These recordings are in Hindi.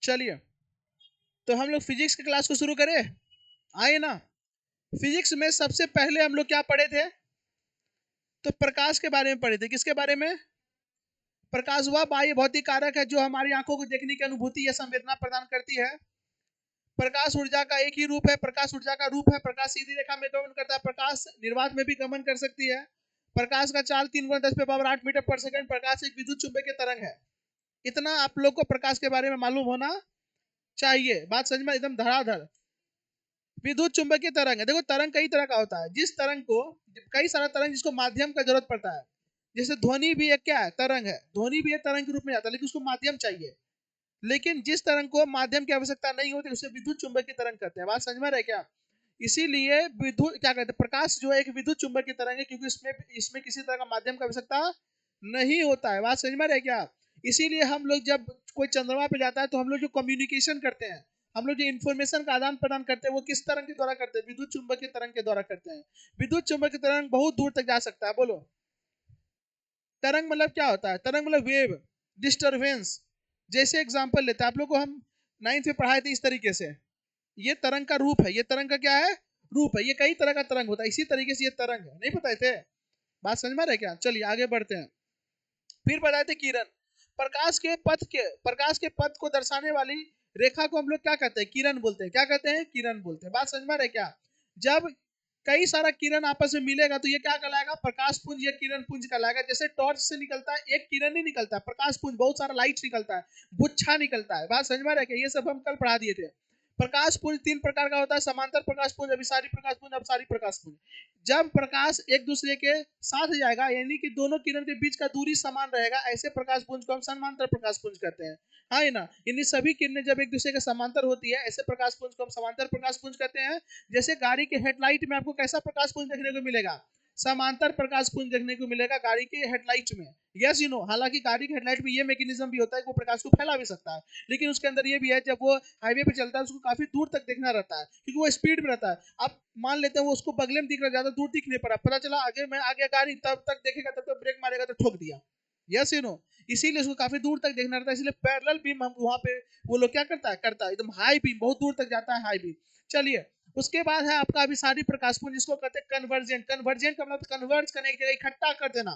चलिए, तो हम लोग फिजिक्स की क्लास को शुरू करें। आए ना। फिजिक्स में सबसे पहले हम लोग क्या पढ़े थे? तो प्रकाश के बारे में पढ़े थे। किसके बारे में? प्रकाश वह बाह्य भौतिक कारक है जो हमारी आंखों को देखने की अनुभूति या संवेदना प्रदान करती है। प्रकाश ऊर्जा का एक ही रूप है। प्रकाश ऊर्जा का रूप है। प्रकाश सीधी रेखा में गमन करता है। प्रकाश निर्वात में भी गमन कर सकती है। प्रकाश का चाल 3 × 10⁻8 मीटर पर सेकंड। प्रकाश एक विद्युत चुंबकीय तरंग है। इतना आप लोग को प्रकाश के बारे में मालूम होना चाहिए। बात समझ में एकदम धड़ाधड़। विद्युत चुंबकीय तरंग है। देखो, तरंग कई तरह का होता है। जिस तरंग को कई सारा तरंग जिसको माध्यम का जरूरत पड़ता है। जैसे ध्वनि भी एक क्या है? तरंग है। ध्वनि भी एक तरंग के रूप में आता है, लेकिन उसको माध्यम चाहिए। लेकिन जिस तरंग को माध्यम की आवश्यकता नहीं होती उसे विद्युत चुंबकीय तरंग कहते हैं। बात समझ में रहे क्या? इसीलिए विद्युत क्या कहते हैं, प्रकाश जो है एक विद्युत चुंबकीय तरंग है, क्योंकि इसमें इसमें किसी तरह का माध्यम की आवश्यकता नहीं होता है। बात समझ में रहे क्या? इसीलिए हम लोग जब कोई चंद्रमा पे जाता है तो हम लोग जो कम्युनिकेशन करते हैं, हम लोग जो इन्फॉर्मेशन का आदान प्रदान करते हैं, वो किस तरंग के द्वारा करते हैं? विद्युत चुंबकीय तरंग के द्वारा करते हैं। विद्युत चुंबकीय तरंग बहुत दूर तक जा सकता है। बोलो, तरंग मतलब क्या होता है? तरंग मतलब वेव, डिस्टरबेंस। जैसे एग्जांपल लेते हैं, आप लोग को हम 9th में पढ़ाए थे इस तरीके से। ये तरंग का रूप है। ये तरंग का क्या है? रूप है। ये कई तरह का तरंग होता है, इसी तरीके से ये तरंग है। नहीं बताए थे? बात समझ में आ रहा है क्या? चलिए आगे बढ़ते हैं। फिर बताए थे किरण। प्रकाश के पथ को दर्शाने वाली रेखा को हम लोग क्या कहते हैं? किरण बोलते हैं। क्या कहते हैं? किरण बोलते हैं। बात समझ में आ रहा है क्या? जब कई सारा किरण आपस में मिलेगा तो ये क्या कहलाएगा? प्रकाश पुंज या किरण पुंज कहलाएगा। जैसे टॉर्च से निकलता है एक किरण नहीं निकलता है, प्रकाश पुंज बहुत सारा लाइट निकलता है, गुच्छा निकलता है। बात समझ में आ रहा है क्या? ये सब हम कल पढ़ा दिए थे। प्रकाश पुंज 3 प्रकार का होता है: समांतर प्रकाश पुंज, अभिसारी प्रकाश पुंज, अपसारी प्रकाश पुंज। जब प्रकाश एक दूसरे के साथ जाएगा, यानी कि दोनों किरण के बीच का दूरी समान रहेगा, ऐसे प्रकाश पुंज को हम समांतर प्रकाश पुंज कहते हैं। हाँ ना। यानी सभी किरणें जब एक दूसरे के समांतर होती है, ऐसे प्रकाश पुंज को हम समांतर प्रकाश पुंज कहते हैं। जैसे गाड़ी के हेडलाइट में आपको कैसा प्रकाश पुंज देखने को मिलेगा? समांतर प्रकाश पुंज देखने को मिलेगा गाड़ी के हेडलाइट में। Yes you know. हालांकि गाड़ी के हेडलाइट में ये मैकेनिज्म भी होता है कि वो प्रकाश को फैला भी सकता है, लेकिन उसके अंदर ये भी है, जब वो हाईवे पे चलता है उसको काफी दूर तक देखना रहता है, क्योंकि वो स्पीड में रहता है। अब मान लेते हैं वो उसको बगले में दिख रहा है, ज्यादा दूर दिख नहीं पड़ा, पता चला आगे में आ गया गाड़ी, तब तक देखेगा, तब तक ब्रेक मारेगा तो ठोक दिया। Yes you know. इसीलिए उसको काफी दूर तक देखना रहता है, इसलिए पैरेलल बीम हम वहां पे वो लोग क्या करता है एकदम हाई बीम, बहुत दूर तक जाता है हाई बीम। चलिए, उसके बाद है आपका अभिसारी प्रकाश पुंज, जिसको कहते हैं कन्वर्जेंट। कन्वर्जेंट का मतलब कन्वर्ज करने की जगह इकट्ठा कर देना।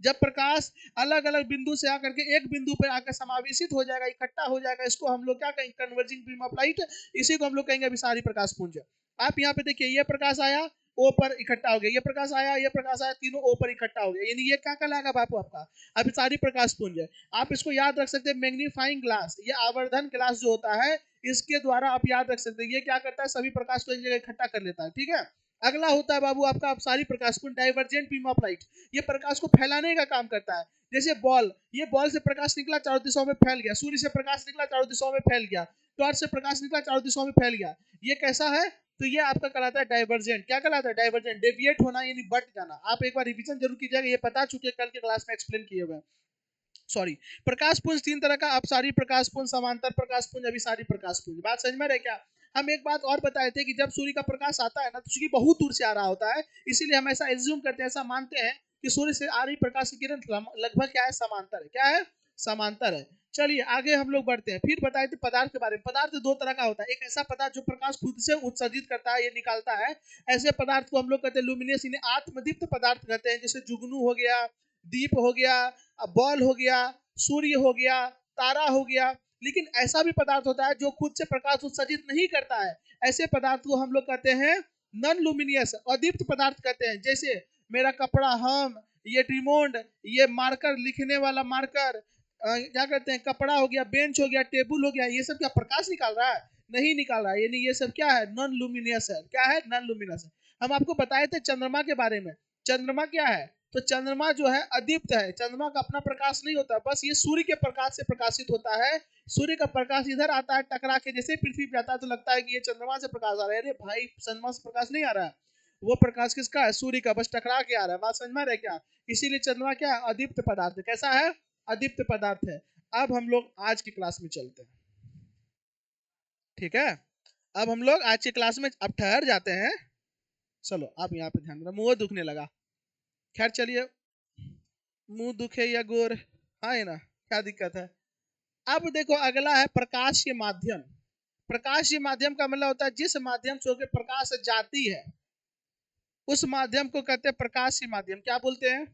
जब प्रकाश अलग अलग बिंदु से आकर के एक बिंदु पर आकर समावेशित हो जाएगा, इकट्ठा हो जाएगा, इसको हम लोग क्या कहेंगे? Converging beam of light. इसी को हम लोग कहेंगे अभिसारी प्रकाश पुंज। आप यहाँ पे देखिए, ये प्रकाश आया, ओ पर इकट्ठा हो गया, ये प्रकाश आया, ये प्रकाश आया, तीनों ओ पर इकट्ठा हो गया, यानी ये क्या कहलाएगा बापू? आपका अभिसारी प्रकाश पुंज है। आप इसको याद रख सकते हैं, मैग्नीफाइंग ग्लास, ये आवर्धन ग्लास जो होता है, इसके द्वारा आप याद रख सकते हैं। ये क्या करता है? सभी प्रकाश को एक जगह इकट्ठा कर लेता है। ठीक है। अगला होता है बाबू आपका अपसारी प्रकाश पुंज, डाइवर्जेंट बीम ऑफ लाइट। ये प्रकाश को फैलाने का काम करता है। जैसे बॉल, ये बॉल से प्रकाश निकला, चारों दिशाओं में फैल गया। सूर्य से प्रकाश निकला, चारों दिशाओं में फैल गया। टॉर्च से प्रकाश निकला, चारों दिशाओं में फैल गया। ये कैसा है? तो ये आपका कहलाता है डाइवर्जेंट। क्या कहलाता है? डाइवर्जेंट। डेविएट होना यानी बट जाना। आप एक बार रिवीजन जरूर कीजिएगा, ये पता चुके कल के क्लास में एक्सप्लेन किए हुए। सॉरी। प्रकाश पुंज 3 तरह का: अपसारी प्रकाश पुंज, समांतर प्रकाश पुंज, अभिसारी प्रकाश पुंज। बात समझ में रहे क्या? हम एक बात और बताए थे कि जब सूर्य का प्रकाश आता है ना, तो सूर्य बहुत दूर से आ रहा होता है, इसीलिए हम ऐसा एज्यूम करते हैं, ऐसा मानते हैं कि सूर्य से आ रही प्रकाश की किरण लगभग क्या है? समांतर है। क्या है? समांतर है। चलिए आगे हम लोग बढ़ते हैं। फिर बताए थे पदार्थ के बारे में। पदार्थ 2 तरह का होता है: एक ऐसा पदार्थ जो प्रकाश खुद से उत्सर्जित करता है, ये निकालता है, ऐसे पदार्थ को हम लोग कहते हैं लुमिनियस, इन्हें आत्मदीप्त पदार्थ कहते हैं। जैसे जुगनू हो गया, दीप हो गया, बॉल हो गया, सूर्य हो गया, तारा हो गया। लेकिन ऐसा भी पदार्थ होता है जो खुद से प्रकाश उत्सर्जित नहीं करता है, ऐसे पदार्थ को हम लोग कहते हैं नॉन लुमिनियस, अदीप्त पदार्थ कहते हैं। जैसे मेरा कपड़ा, हम, ये रिमोट, ये मार्कर, लिखने वाला मार्कर, क्या कहते हैं, कपड़ा हो गया, बेंच हो गया, टेबल हो गया, ये सब क्या प्रकाश निकाल रहा है? नहीं निकाल रहा है, यानी ये सब क्या है? नॉन लुमिनियस है। क्या है? नॉन लुमिनियस है। हम आपको बताए थे चंद्रमा के बारे में। चंद्रमा क्या है? तो चंद्रमा जो है अदीप्त है। चंद्रमा का अपना प्रकाश नहीं होता, बस ये सूर्य के प्रकाश से प्रकाशित होता है। सूर्य का प्रकाश इधर आता है टकरा के, जैसे पृथ्वी पे आता है तो लगता है कि ये चंद्रमा से प्रकाश आ रहा है। अरे भाई, चंद्रमा से प्रकाश नहीं आ रहा है, वो प्रकाश किसका है? सूर्य का, बस टकरा के आ रहा है। बात समझ में आ रहा है क्या? इसीलिए चंद्रमा क्या है? अदीप्त पदार्थ है। कैसा है? अदीप्त पदार्थ है। अब हम लोग आज की क्लास में चलते हैं। ठीक है। अब हम लोग आज की क्लास में अब ठहर जाते हैं। चलो आप यहाँ पे ध्यान देना, मुंह दुखने लगा। खैर चलिए, मुंह दुखे या गोर, हाँ है ना, क्या दिक्कत है? अब देखो अगला है प्रकाशीय माध्यम। प्रकाशीय माध्यम का मतलब होता है जिस माध्यम से होकर प्रकाश जाती है उस माध्यम को कहते हैं प्रकाशीय माध्यम। क्या बोलते हैं?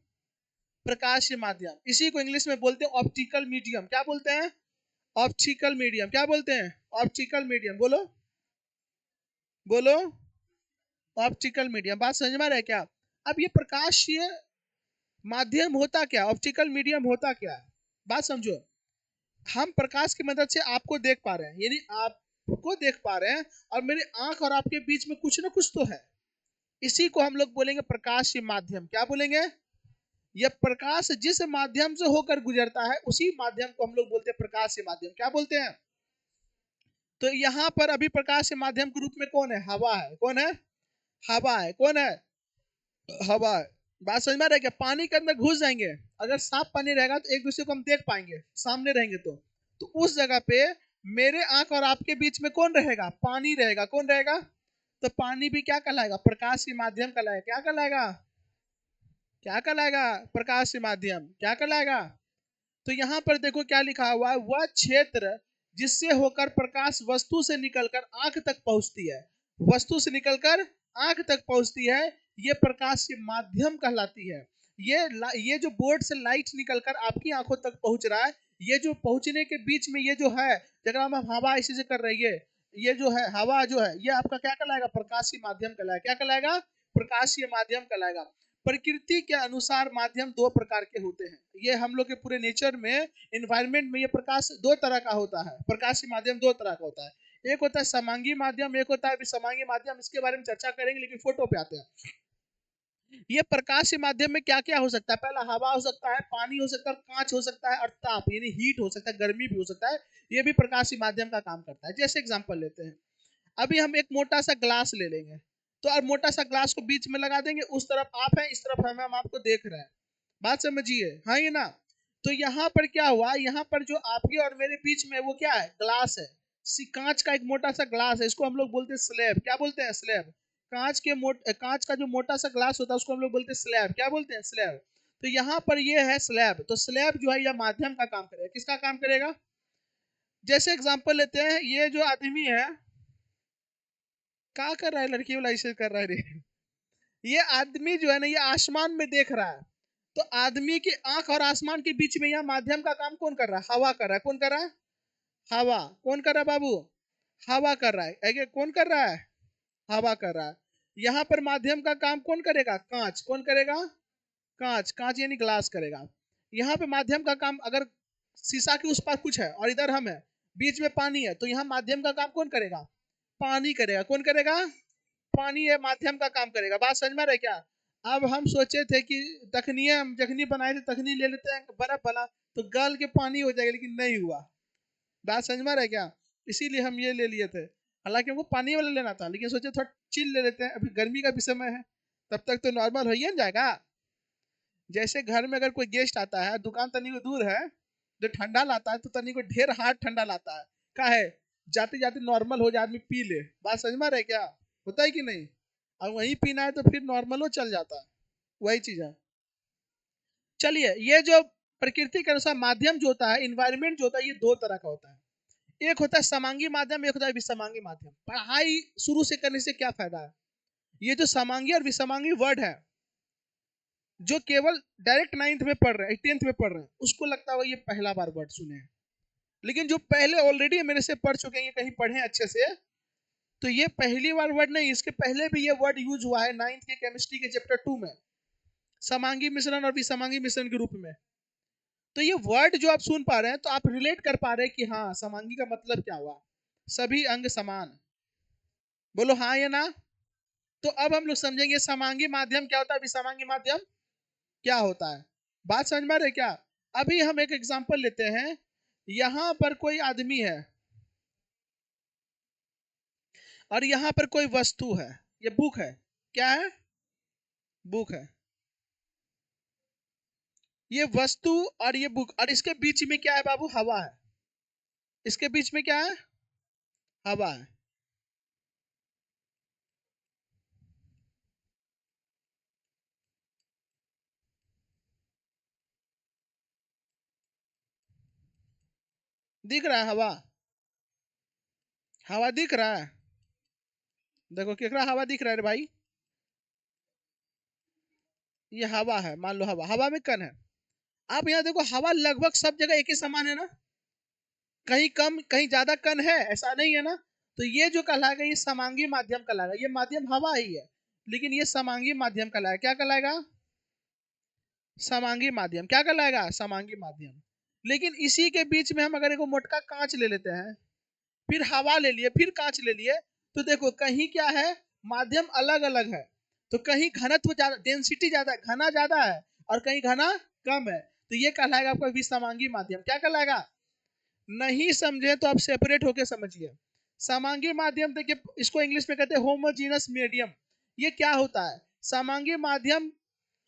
प्रकाशीय माध्यम। इसी को इंग्लिश में बोलते हैं ऑप्टिकल मीडियम। क्या बोलते हैं? Optical medium. क्या बोलते हैं? Optical medium. बोलो बोलो। Optical medium. बात समझ में आ रहा है क्या? अब ये प्रकाशीय माध्यम होता क्या, ऑप्टिकल मीडियम होता क्या है? बात समझो। हम प्रकाश की मदद से आपको देख पा रहे हैं, यानी आपको देख पा रहे हैं, और मेरी आंख और आपके बीच में कुछ ना कुछ तो है। इसी को हम लोग बोलेंगे प्रकाशीय माध्यम। क्या बोलेंगे? यह प्रकाश जिस माध्यम से होकर गुजरता है उसी माध्यम को हम लोग बोलते हैं प्रकाशीय माध्यम। क्या बोलते हैं? तो यहाँ पर अभी प्रकाश के माध्यम के रूप में कौन है? हवा है। कौन है? हवा है। कौन है? हवा है। बात समझ में आ रहा है क्या? पानी के अंदर घुस जाएंगे, अगर साफ पानी रहेगा तो एक दूसरे को हम देख पाएंगे, सामने रहेंगे तो उस जगह पे मेरे आंख और आपके बीच में कौन रहेगा? पानी रहेगा। कौन रहेगा? तो पानी भी क्या कहलाएगा? प्रकाश के माध्यम कहलाएगा। क्या कहलाएगा? क्या कहलाएगा? प्रकाश के माध्यम। क्या कहलाएगा? तो यहाँ पर देखो क्या लिखा हुआ है, वह क्षेत्र जिससे होकर प्रकाश वस्तु से निकलकर आंख तक पहुंचती है। वस्तु से निकलकर आंख तक पहुंचती है, ये प्रकाश के माध्यम कहलाती है। ये जो बोर्ड से लाइट निकलकर आपकी आंखों तक पहुंच रहा है, ये जो पहुंचने के बीच में ये जो है, जगह हम हवा इसी से कर रही है, ये जो है हवा जो है, ये आपका क्या कहलाएगा? प्रकाशीय माध्यम कहलाएगा। क्या कहलाएगा? प्रकाशीय माध्यम कहलाएगा। प्रकृति के अनुसार माध्यम दो प्रकार के होते हैं। ये हम लोग के पूरे नेचर में, एनवायरनमेंट में, ये प्रकाश दो तरह का होता है। प्रकाशीय माध्यम दो तरह का होता है। एक होता है समांगी माध्यम, एक होता है विसमांगी माध्यम। इसके बारे में चर्चा करेंगे, लेकिन फोटो पे आते हैं। ये प्रकाश के माध्यम में क्या क्या हो सकता है? पहला हवा हो सकता है, पानी हो सकता है, कांच हो सकता है, और ताप यानी हीट हो सकता है, गर्मी भी हो सकता है। ये भी प्रकाश के माध्यम का काम करता है। जैसे एग्जांपल लेते हैं, अभी हम एक मोटा सा ग्लास ले लेंगे, तो अब मोटा सा ग्लास को बीच में लगा देंगे, उस तरफ आप है, इस तरफ हम आपको देख रहे हैं। बात समझिए, हाँ ये ना? तो यहाँ पर क्या हुआ, यहाँ पर जो आपके और मेरे बीच में वो क्या है? ग्लास है। कांच का एक मोटा सा ग्लास है, इसको हम लोग बोलते हैं स्लैब। क्या बोलते हैं? स्लैब। कांच का जो मोटा सा ग्लास होता है उसको हम लोग बोलते हैं स्लैब। क्या बोलते हैं? स्लैब। तो यहाँ पर ये है स्लैब। तो स्लैब जो है यह माध्यम का काम करेगा। किसका काम करेगा? जैसे एग्जांपल लेते हैं, ये जो आदमी है, क्या कर रहा है? लड़की वाला ऐसे कर रहा है रे। ये आदमी जो है ना, ये आसमान में देख रहा है। तो आदमी की आंख और आसमान के बीच में यह माध्यम का काम कौन कर रहा है? हवा कर रहा है। कौन कर रहा है? हवा। कौन कर रहा है बाबू? हवा कर रहा है। आगे कौन कर रहा है? हवा कर रहा है। यहाँ पर माध्यम का काम कौन करेगा? कांच। कौन करेगा? कांच। कांच यानी ग्लास करेगा। यहाँ पे माध्यम का काम, अगर शीशा के उस पार कुछ है और इधर हम है, बीच में पानी है, तो यहाँ माध्यम का काम कौन करेगा? पानी करेगा। कौन करेगा? पानी है माध्यम का काम करेगा। बात समझ में आ रहा है क्या? अब हम सोचे थे कि तखनिए हम जखनी बनाए थे, तखनी ले लेते हैं, बर्फ बना तो गल के पानी हो जाएगा, लेकिन नहीं हुआ। बात समझ में आ रहा है क्या? इसीलिए हम ये ले लिए थे। हालांकि हमको पानी वाला लेना था, लेकिन सोचे थोड़ा चिल ले लेते हैं, अभी गर्मी का भी समय है, तब तक तो नॉर्मल हो ही ना जाएगा। जैसे घर में अगर कोई गेस्ट आता है, दुकान तनी को दूर है, जो ठंडा लाता है तो तनी को ढेर हार्ड ठंडा लाता है। का है? जाते जाते नॉर्मल हो जाए, आदमी पी ले। बात समझ में आ रहा है क्या? होता है कि नहीं? अब वही पीना है तो फिर नॉर्मल हो चल जाता है। वही चीज है। चलिए, ये जो प्रकृति के अनुसार माध्यम जो होता है, इन्वायरमेंट जो होता है, ये दो तरह का होता है। एक होता है समांगी माध्यम, एक होता है विसमांगी माध्यम। पढ़ाई शुरू से करने से क्या फायदा है? ये जो समांगी और विसमांगी वर्ड है, जो केवल डायरेक्ट नाइन्थ में पढ़ रहे हैं, टेंथ में पढ़ रहे हैं, उसको लगता होगा ये पहला बार वर्ड सुने हैं। लेकिन जो पहले ऑलरेडी मेरे से पढ़ चुके हैं, ये कहीं पढ़े अच्छे से, तो ये पहली बार वर्ड नहीं, इसके पहले भी ये वर्ड यूज हुआ है नाइन्थ के केमिस्ट्री के चैप्टर 2 में, समांगी मिश्रण और विसमांगी मिश्रण के रूप में। तो ये वर्ड जो आप सुन पा रहे हैं, तो आप रिलेट कर पा रहे हैं कि हाँ, समांगी का मतलब क्या हुआ? सभी अंग समान। बोलो हाँ या ना? तो अब हम लोग समझेंगे समांगी माध्यम क्या होता है, विसमांगी माध्यम क्या होता है। बात समझ में आ रही है क्या? अभी हम एक एग्जांपल लेते हैं। यहां पर कोई आदमी है और यहां पर कोई वस्तु है। ये बुक है। क्या है? बुक है। ये वस्तु और ये बुक, और इसके बीच में क्या है बाबू? हवा है। इसके बीच में क्या है? हवा है। दिख रहा है हवा? हवा दिख रहा है? देखो केकरा हवा दिख रहा है रे भाई? ये हवा है, मान लो हवा, हवा में कण है। आप यहाँ देखो हवा लगभग सब जगह एक ही समान है ना, कहीं कम कहीं ज्यादा कण है, ऐसा नहीं है ना। तो ये जो कहलाएगा ये समांगी माध्यम कहलाएगा, ये माध्यम हवा ही है, लेकिन ये समांगी माध्यम कहलाएगा। क्या कहलाएगा? समांगी माध्यम। क्या कहलाएगा? समांगी माध्यम। लेकिन इसी के बीच में हम अगर एक मोटका कांच ले लेते हैं, फिर हवा ले लिए, फिर कांच ले लिए, तो देखो कहीं क्या है, माध्यम अलग अलग है। तो कहीं घनत्व ज्यादा, डेंसिटी ज्यादा, घना ज्यादा है, और कहीं घना कम है, तो ये कहलाएगा आपका विसमांगी माध्यम। क्या कहलाएगा? नहीं समझे तो आप सेपरेट होके समझिए। समांगी माध्यम देखिए, इसको इंग्लिश में कहते हैं होमोजीनस मीडियम। ये क्या होता है? समांगी माध्यम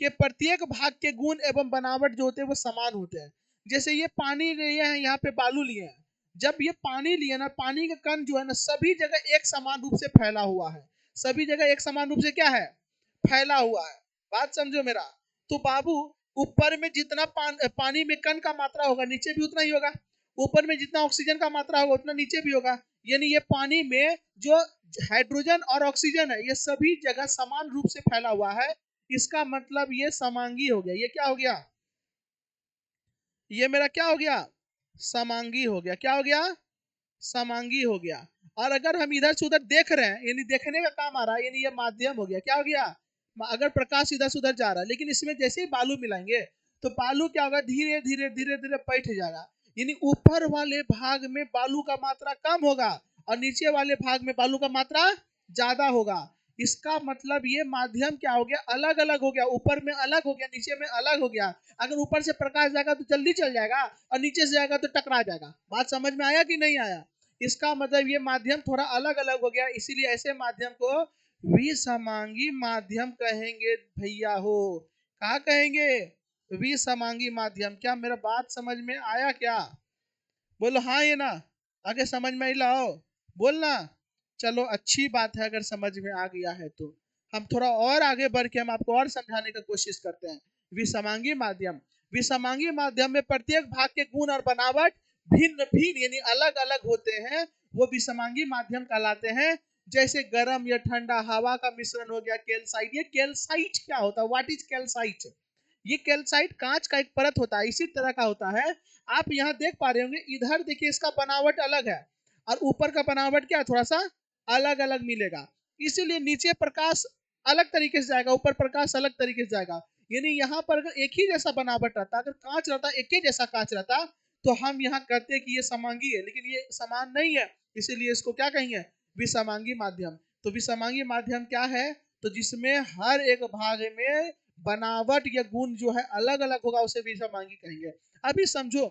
के प्रत्येक भाग के गुण एवं बनावट जो होते हैं वो समान होते हैं। जैसे ये पानी लिए हैं, यहाँ पे बालू लिए हैं, जब ये पानी लिए ना, पानी का कण जो है ना सभी जगह एक समान रूप से फैला हुआ है, सभी जगह एक समान रूप से क्या है, फैला हुआ है। बात समझो मेरा। तो बाबू, ऊपर में जितना पानी में कण का मात्रा होगा, नीचे भी उतना ही होगा। ऊपर में जितना ऑक्सीजन का मात्रा होगा उतना नीचे भी होगा। यानी ये पानी में जो हाइड्रोजन और ऑक्सीजन है ये सभी जगह समान रूप से फैला हुआ है। इसका मतलब ये समांगी हो गया। ये क्या हो गया? ये मेरा क्या हो गया? समांगी हो गया। क्या हो गया? समांगी हो गया। और अगर हम इधर से उधर देख रहे हैं, यानी देखने का काम आ रहा है, यानी ये माध्यम हो गया। क्या हो गया? अगर प्रकाश इधर से उधर जा रहा है, लेकिन इसमें जैसे ही बालू मिलाएंगे तो बालू क्या होगा, धीरे धीरे धीरे धीरे बैठ जाएगा। यानी ऊपर वाले भाग में बालू का मात्रा कम होगा और नीचे वाले भाग में बालू का मात्रा ज्यादा होगा। इसका मतलब ये माध्यम क्या हो गया, अलग अलग हो गया। ऊपर में अलग हो गया, नीचे में अलग हो गया। अगर ऊपर से प्रकाश जाएगा तो जल्दी चल जाएगा, और नीचे से जाएगा तो टकरा जाएगा। बात समझ में आया कि नहीं आया? इसका मतलब ये माध्यम थोड़ा अलग अलग हो गया, इसीलिए ऐसे माध्यम को विसमांगी माध्यम कहेंगे भैया हो। कहा कहेंगे? विसमांगी माध्यम। क्या मेरा बात समझ में आया क्या? बोलो हाँ ये ना, आगे समझ में ही लाओ, बोलना। चलो अच्छी बात है, अगर समझ में आ गया है तो हम थोड़ा और आगे बढ़ के हम आपको और समझाने की कोशिश करते हैं। विसमांगी माध्यम। विसमांगी माध्यम में प्रत्येक भाग के गुण और बनावट भिन्न भिन्न यानी अलग अलग होते हैं, वो विसमांगी माध्यम कहलाते हैं। जैसे गर्म या ठंडा हवा का मिश्रण हो गया कैल्साइट। ये कैल्साइट क्या होता है? What is calcite? ये कैल्साइट कांच का एक परत होता है, इसी तरह का होता है। आप यहाँ देख पा रहे होंगे, इधर देखिए इसका बनावट अलग है, और ऊपर का बनावट क्या, थोड़ा सा अलग अलग मिलेगा। इसीलिए नीचे प्रकाश अलग तरीके से जाएगा, ऊपर प्रकाश अलग तरीके से जाएगा। यानी यहाँ पर अगर एक ही जैसा बनावट रहता, अगर कांच रहता, एक ही जैसा कांच रहता, तो हम यहाँ कहते हैं कि ये समांगी है, लेकिन ये समान नहीं है, इसीलिए इसको क्या कहेंगे, विसमांगी माध्यम। तो विसमांगी माध्यम क्या है? तो जिसमें हर एक भाग में बनावट या गुण जो है अलग अलग होगा, उसे विसमांगी कहेंगे। अभी समझो,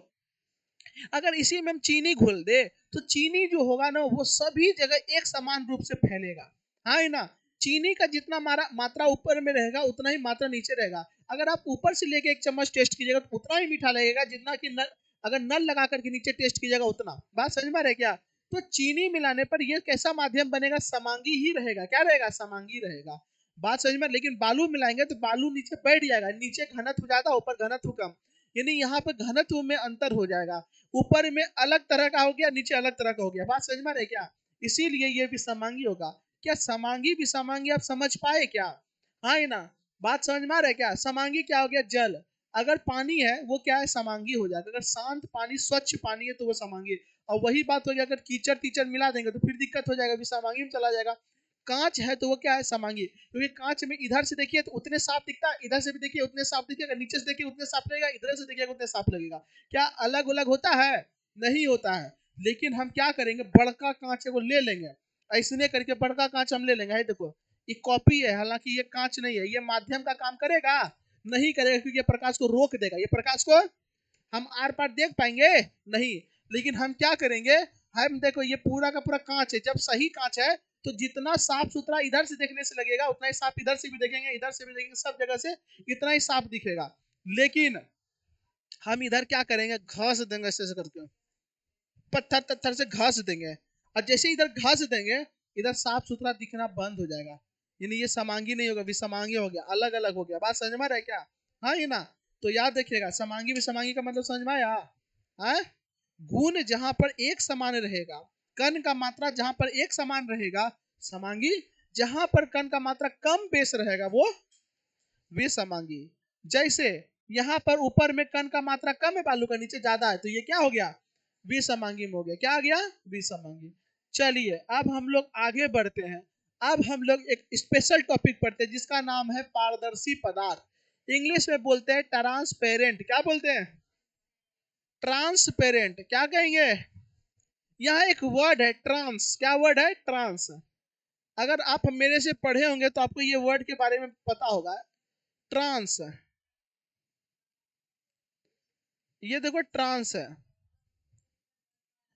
अगर इसी में हम चीनी घोल दे, तो चीनी जो होगा ना वो सभी जगह एक समान रूप से फैलेगा। हाँ है ना? चीनी का जितना मात्रा ऊपर में रहेगा उतना ही मात्रा नीचे रहेगा। अगर आप ऊपर से लेके एक चम्मच टेस्ट कीजिएगा तो उतना ही मीठा लगेगा जितना कि नल, अगर नल लगा करके नीचे टेस्ट कीजिएगा उतना। बात समझ में आ रहा है क्या? तो चीनी मिलाने पर ये कैसा माध्यम बनेगा, समांगी ही रहेगा। क्या रहेगा? समांगी रहेगा। बात समझ में? लेकिन बालू मिलाएंगे तो बालू नीचे बैठ जाएगा, नीचे घनत्व ज्यादा, ऊपर घनत्व कम, यानी यहाँ पे घनत्व में अंतर हो जाएगा। ऊपर में अलग तरह का हो गया, नीचे अलग तरह का हो गया। बात समझ में आ रही है क्या? इसीलिए ये भी समांगी होगा। क्या समांगी विसमांगी आप समझ पाए क्या? हाँ है ना? बात समझ में आ रहा है क्या? समांगी क्या हो गया, जल। अगर पानी है वो क्या है, समांगी हो जाएगा। अगर शांत पानी, स्वच्छ पानी है तो वो समांगी है। और वही बात हो गया, अगर कीचड़ टीचड़ मिला देंगे तो फिर दिक्कत हो जाएगा, विसमांगी में चला जाएगा। कांच है तो वो क्या है, समांगी। क्योंकि कांच में इधर से देखिए तो उतने साफ दिखता है, इधर से भी देखिए उतने साफ दिखेगा, नीचे से देखिए उतने साफ लगेगा, इधर से देखिएगा उतने साफ लगेगा। क्या अलग अलग होता है? नहीं होता है। लेकिन हम क्या करेंगे, बड़का कांच को ले लेंगे, ऐसने करके बड़का कांच हम ले लेंगे। है देखो, ये कॉपी है, हालांकि ये कांच नहीं है। ये माध्यम का काम करेगा? नहीं करेगा, क्योंकि ये प्रकाश को रोक देगा। ये प्रकाश को हम आर पार देख पाएंगे नहीं। लेकिन हम क्या करेंगे, हम देखो ये पूरा का पूरा कांच है, जब सही कांच है तो जितना साफ सुथरा इधर से देखने से लगेगा उतना ही साफ इधर से भी देखेंगे, इधर से भी देखेंगे, सब जगह से इतना ही साफ दिखेगा। लेकिन हम इधर क्या करेंगे, घास देंगे ऐसे करके, पत्थर पत्थर से घास देंगे, और जैसे इधर घास देंगे इधर साफ सुथरा दिखना बंद हो जाएगा। यानी ये समांगी नहीं होगा, विसमांगी हो गया, अलग अलग हो गया। बात समझ में आ रहा है क्या? हाँ ये ना? तो याद रखिएगा, समांगी विसमांगी का मतलब समझ में आया? हाँ? गुण जहां पर एक समान रहेगा, कण का मात्रा जहां पर एक समान रहेगा समांगी, जहां पर कण का मात्रा कम बेस रहेगा वो विसमांगी। जैसे यहाँ पर ऊपर में कण का मात्रा कम है, बालू का नीचे ज्यादा है, तो ये क्या हो गया, विसमांगी में हो गया। क्या आ गया, विसमांगी। चलिए अब हम लोग आगे बढ़ते हैं। अब हम लोग एक स्पेशल टॉपिक पढ़ते हैं जिसका नाम है पारदर्शी पदार्थ। इंग्लिश में बोलते हैं ट्रांसपेरेंट। क्या बोलते हैं, ट्रांसपेरेंट। क्या कहेंगे, यहाँ एक वर्ड है ट्रांस। क्या वर्ड है, ट्रांस। अगर आप मेरे से पढ़े होंगे तो आपको ये वर्ड के बारे में पता होगा। ट्रांस, ये देखो ट्रांस है।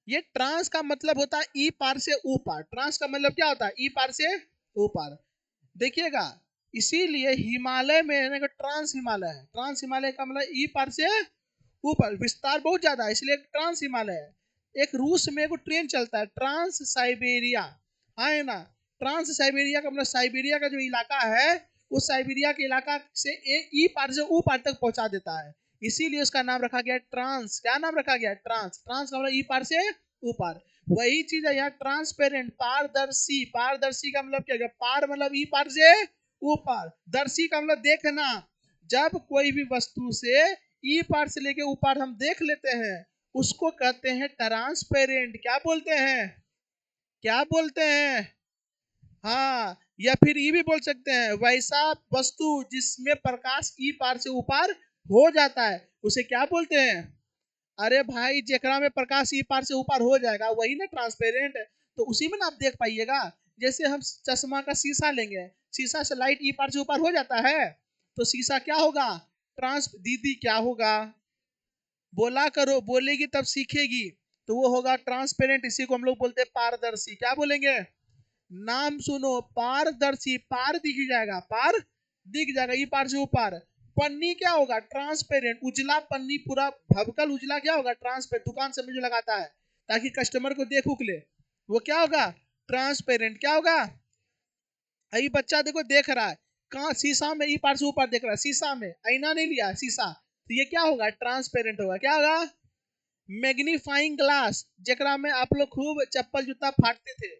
ये ट्रांस का मतलब होता है ई पार से ऊ पार। ट्रांस का मतलब क्या होता है, ई पार से ऊ पार। देखिएगा, इसीलिए हिमालय में ट्रांस हिमालय है। ट्रांस हिमालय का मतलब ई पार से ऊपर, विस्तार बहुत ज्यादा है, इसलिए ट्रांस हिमालय है। एक रूस में एक ट्रेन चलता है ट्रांस साइबेरिया, हाँ है ना। ट्रांस साइबेरिया का मतलब साइबेरिया का जो इलाका है, उस साइबेरिया के इलाका से ई पार से ऊ पार तक पहुंचा देता है। इसीलिए उसका नाम रखा गया ट्रांस। क्या नाम रखा गया, ट्रांस। ट्रांस का मतलब ई पार से ऊ पार। वही चीज है यहाँ ट्रांसपेरेंट, पारदर्शी। पारदर्शी का मतलब क्या, पार मतलब ई पार से ऊ पार, दर्शी का मतलब देखना। जब कोई भी वस्तु से ई पार से लेके ऊ पार हम देख लेते हैं, उसको कहते हैं ट्रांसपेरेंट। क्या बोलते हैं, क्या बोलते हैं, हाँ। या फिर ये भी बोल सकते हैं वैसा वस्तु जिसमें प्रकाश ई पार से ऊपर हो जाता है, उसे क्या बोलते हैं। अरे भाई, जेकरा में प्रकाश ई पार से ऊपर हो जाएगा वही ना ट्रांसपेरेंट है। तो उसी में ना आप देख पाइएगा। जैसे हम चश्मा का शीशा लेंगे, शीशा से लाइट ई पार से ऊपर हो जाता है, तो शीशा क्या होगा, ट्रांस। दीदी क्या होगा, बोला करो, बोलेगी तब सीखेगी। तो वो होगा ट्रांसपेरेंट। इसी को हम लोग बोलते हैं पारदर्शी। क्या बोलेंगे, नाम सुनो, पारदर्शी। पार दिख जाएगा, पार दिख जाएगा ई पार से ऊपर। पन्नी क्या होगा, ट्रांसपेरेंट। उजला पन्नी, पूरा भबकल उजला क्या होगा, ट्रांसपेरेंट। दुकान से में जो लगाता है ताकि कस्टमर को देख उक ले, वो क्या होगा, ट्रांसपेरेंट। क्या होगा, अभी बच्चा देखो देख रहा है, कहाँ, शीशा में ई पार से ऊपर देख रहा है, शीशा में, आईना नहीं लिया, शीशा। तो ये क्या होगा, ट्रांसपेरेंट होगा। क्या होगा, मैग्नीफाइंग ग्लास, जेकरा में आप लोग खूब चप्पल जूता फाड़ते थे।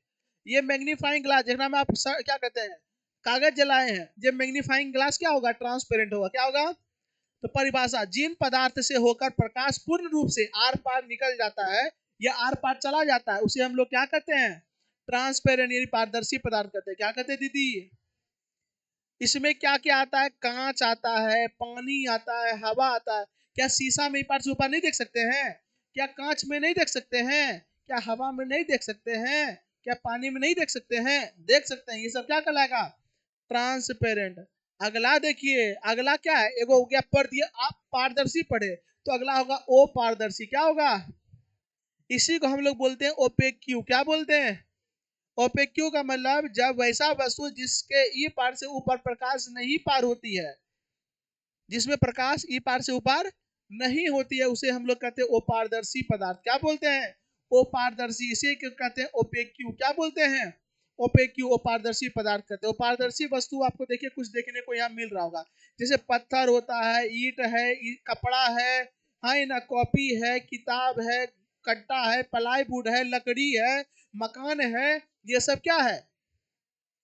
ये मैग्नीफाइंग ग्लास, जेकरा में आप क्या कहते हैं, कागज जलाए हैं। ये मैग्नीफाइंग ग्लास क्या होगा, ट्रांसपेरेंट होगा। क्या होगा, तो परिभाषा, जिन पदार्थ से होकर प्रकाश पूर्ण रूप से आर पार निकल जाता है या आर पार चला जाता है, उसे हम लोग क्या कहते हैं, ट्रांसपेरेंट यानी पारदर्शी पदार्थ कहते हैं। क्या कहते हैं दीदी, इसमें क्या क्या आता है, कांच आता है, पानी आता है, हवा आता है। क्या शीशा में पार से ऊपर नहीं देख सकते हैं, क्या कांच में नहीं देख सकते हैं, क्या हवा में नहीं देख सकते हैं, क्या पानी में नहीं देख सकते हैं, देख सकते हैं। ये सब क्या कहलाएगा, ट्रांसपेरेंट। अगला देखिए, अगला क्या है, एगो हो गया पढ़ दिए आप, पारदर्शी पढ़े, तो अगला होगा ओ पारदर्शी। क्या होगा, इसी को हम लोग बोलते हैं ओपेक्यू। क्या बोलते हैं, ओपेक्यू का मतलब जब वैसा वस्तु जिसके ई पार से ऊपर प्रकाश नहीं पार होती है, जिसमें प्रकाश ई पार से ऊपर नहीं होती है, उसे हम लोग कहते हैं अपारदर्शी पदार्थ। क्या बोलते हैं, अपारदर्शी। इसे कहते हैं ओपेक्यू। क्या बोलते हैं, ओपेक्यू, अपारदर्शी पदार्थ कहते हैं। अपारदर्शी वस्तु आपको देखिए कुछ देखने को यहाँ मिल रहा होगा, जैसे पत्थर होता है, ईंट है, कपड़ा है, हाँ ना, कॉपी है, किताब है, कट्टा है, प्लाईवुड है, लकड़ी है, मकान है। ये सब क्या है,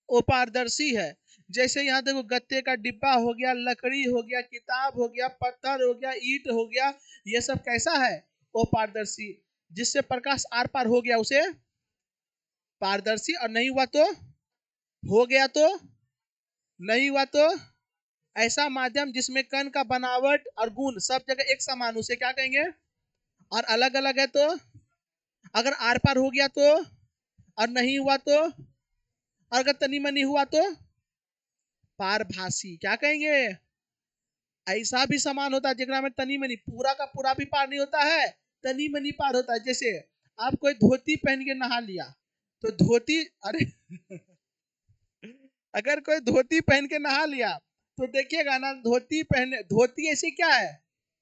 वो पारदर्शी है। जैसे यहाँ देखो, गत्ते का डिब्बा हो गया, लकड़ी हो गया, किताब हो गया, पत्थर हो गया, ईंट हो गया, ये सब कैसा है, वो पारदर्शी। जिससे प्रकाश आर पार हो गया उसे पारदर्शी, और नहीं हुआ तो, हो गया तो, नहीं हुआ तो, ऐसा माध्यम जिसमें कण का बनावट और गुण सब जगह एक समान, उसे क्या कहेंगे, और अलग अलग है तो, अगर आर पार हो गया तो, और नहीं हुआ तो, और अगर तनी मनी हुआ तो पारभासी। क्या कहेंगे, ऐसा भी समान होता है जेकरा में तनी मनी, पूरा का पूरा भी पार नहीं होता है, तनी मनी पार होता है। जैसे आप कोई धोती पहन के नहा लिया, तो धोती, अरे अगर कोई धोती पहन के नहा लिया, तो देखिएगा ना, धोती पहने, धोती ऐसी क्या है,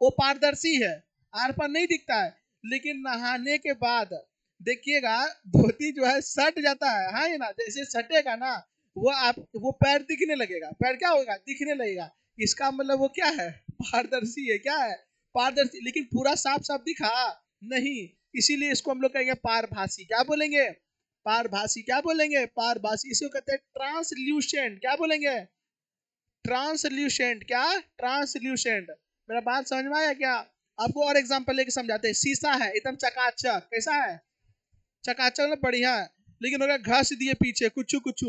वो पारदर्शी है, आर पार नहीं दिखता है। लेकिन नहाने के बाद देखिएगा, धोती जो है सट जाता है, हाँ ना, जैसे सटेगा ना, वो आप, वो पैर दिखने लगेगा, पैर क्या होगा, दिखने लगेगा। इसका मतलब वो क्या है, पारदर्शी है। क्या है, पारदर्शी। लेकिन पूरा साफ साफ दिखा नहीं, इसीलिए इसको हम लोग कहेंगे पारभासी। क्या बोलेंगे? पारभासी। क्या बोलेंगे? पारभासी। इसको कहते हैं ट्रांसल्यूसेंट। क्या बोलेंगे? ट्रांसल्यूसेंट। क्या? ट्रांसल्यूसेंट। मेरा बात समझ में आया क्या? आपको और एग्जांपल लेके समझाते हैं। शीशा है एकदम चकाचक, कैसा है? चकाचक मतलब बढ़िया है, लेकिन अगर घस दिए पीछे कुछ कुछ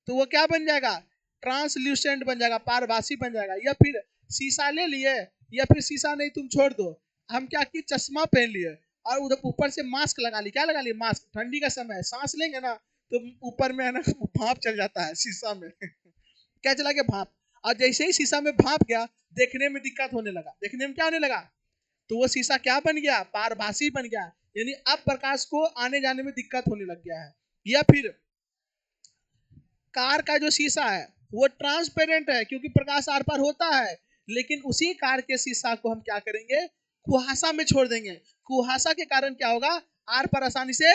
तो वो क्या बन जाएगा? ट्रांसल्यूसेंट बन जाएगा, पारभासी बन जाएगा। या फिर शीशा ले लिए, या फिर शीशा नहीं तुम छोड़ दो, हम क्या किए, चश्मा पहन लिए और उधर ऊपर से मास्क लगा ली। क्या लगा ली? मास्क। ठंडी का समय है, सांस लेंगे ना तो ऊपर में है ना भाप चल जाता है शीशा में क्या चला गया? भाप। और जैसे ही शीशा में भाप गया, देखने में दिक्कत होने लगा। देखने में क्या होने लगा? तो वो शीशा क्या बन गया? पारभासी बन गया। यानी अब प्रकाश को आने जाने में दिक्कत होने लग गया है। या फिर कार का जो शीशा है वो ट्रांसपेरेंट है क्योंकि प्रकाश आर पार होता है, लेकिन उसी कार के शीशा को हम क्या करेंगे? कुहासा में छोड़ देंगे। कुहासा के कारण क्या होगा? आर पार आसानी से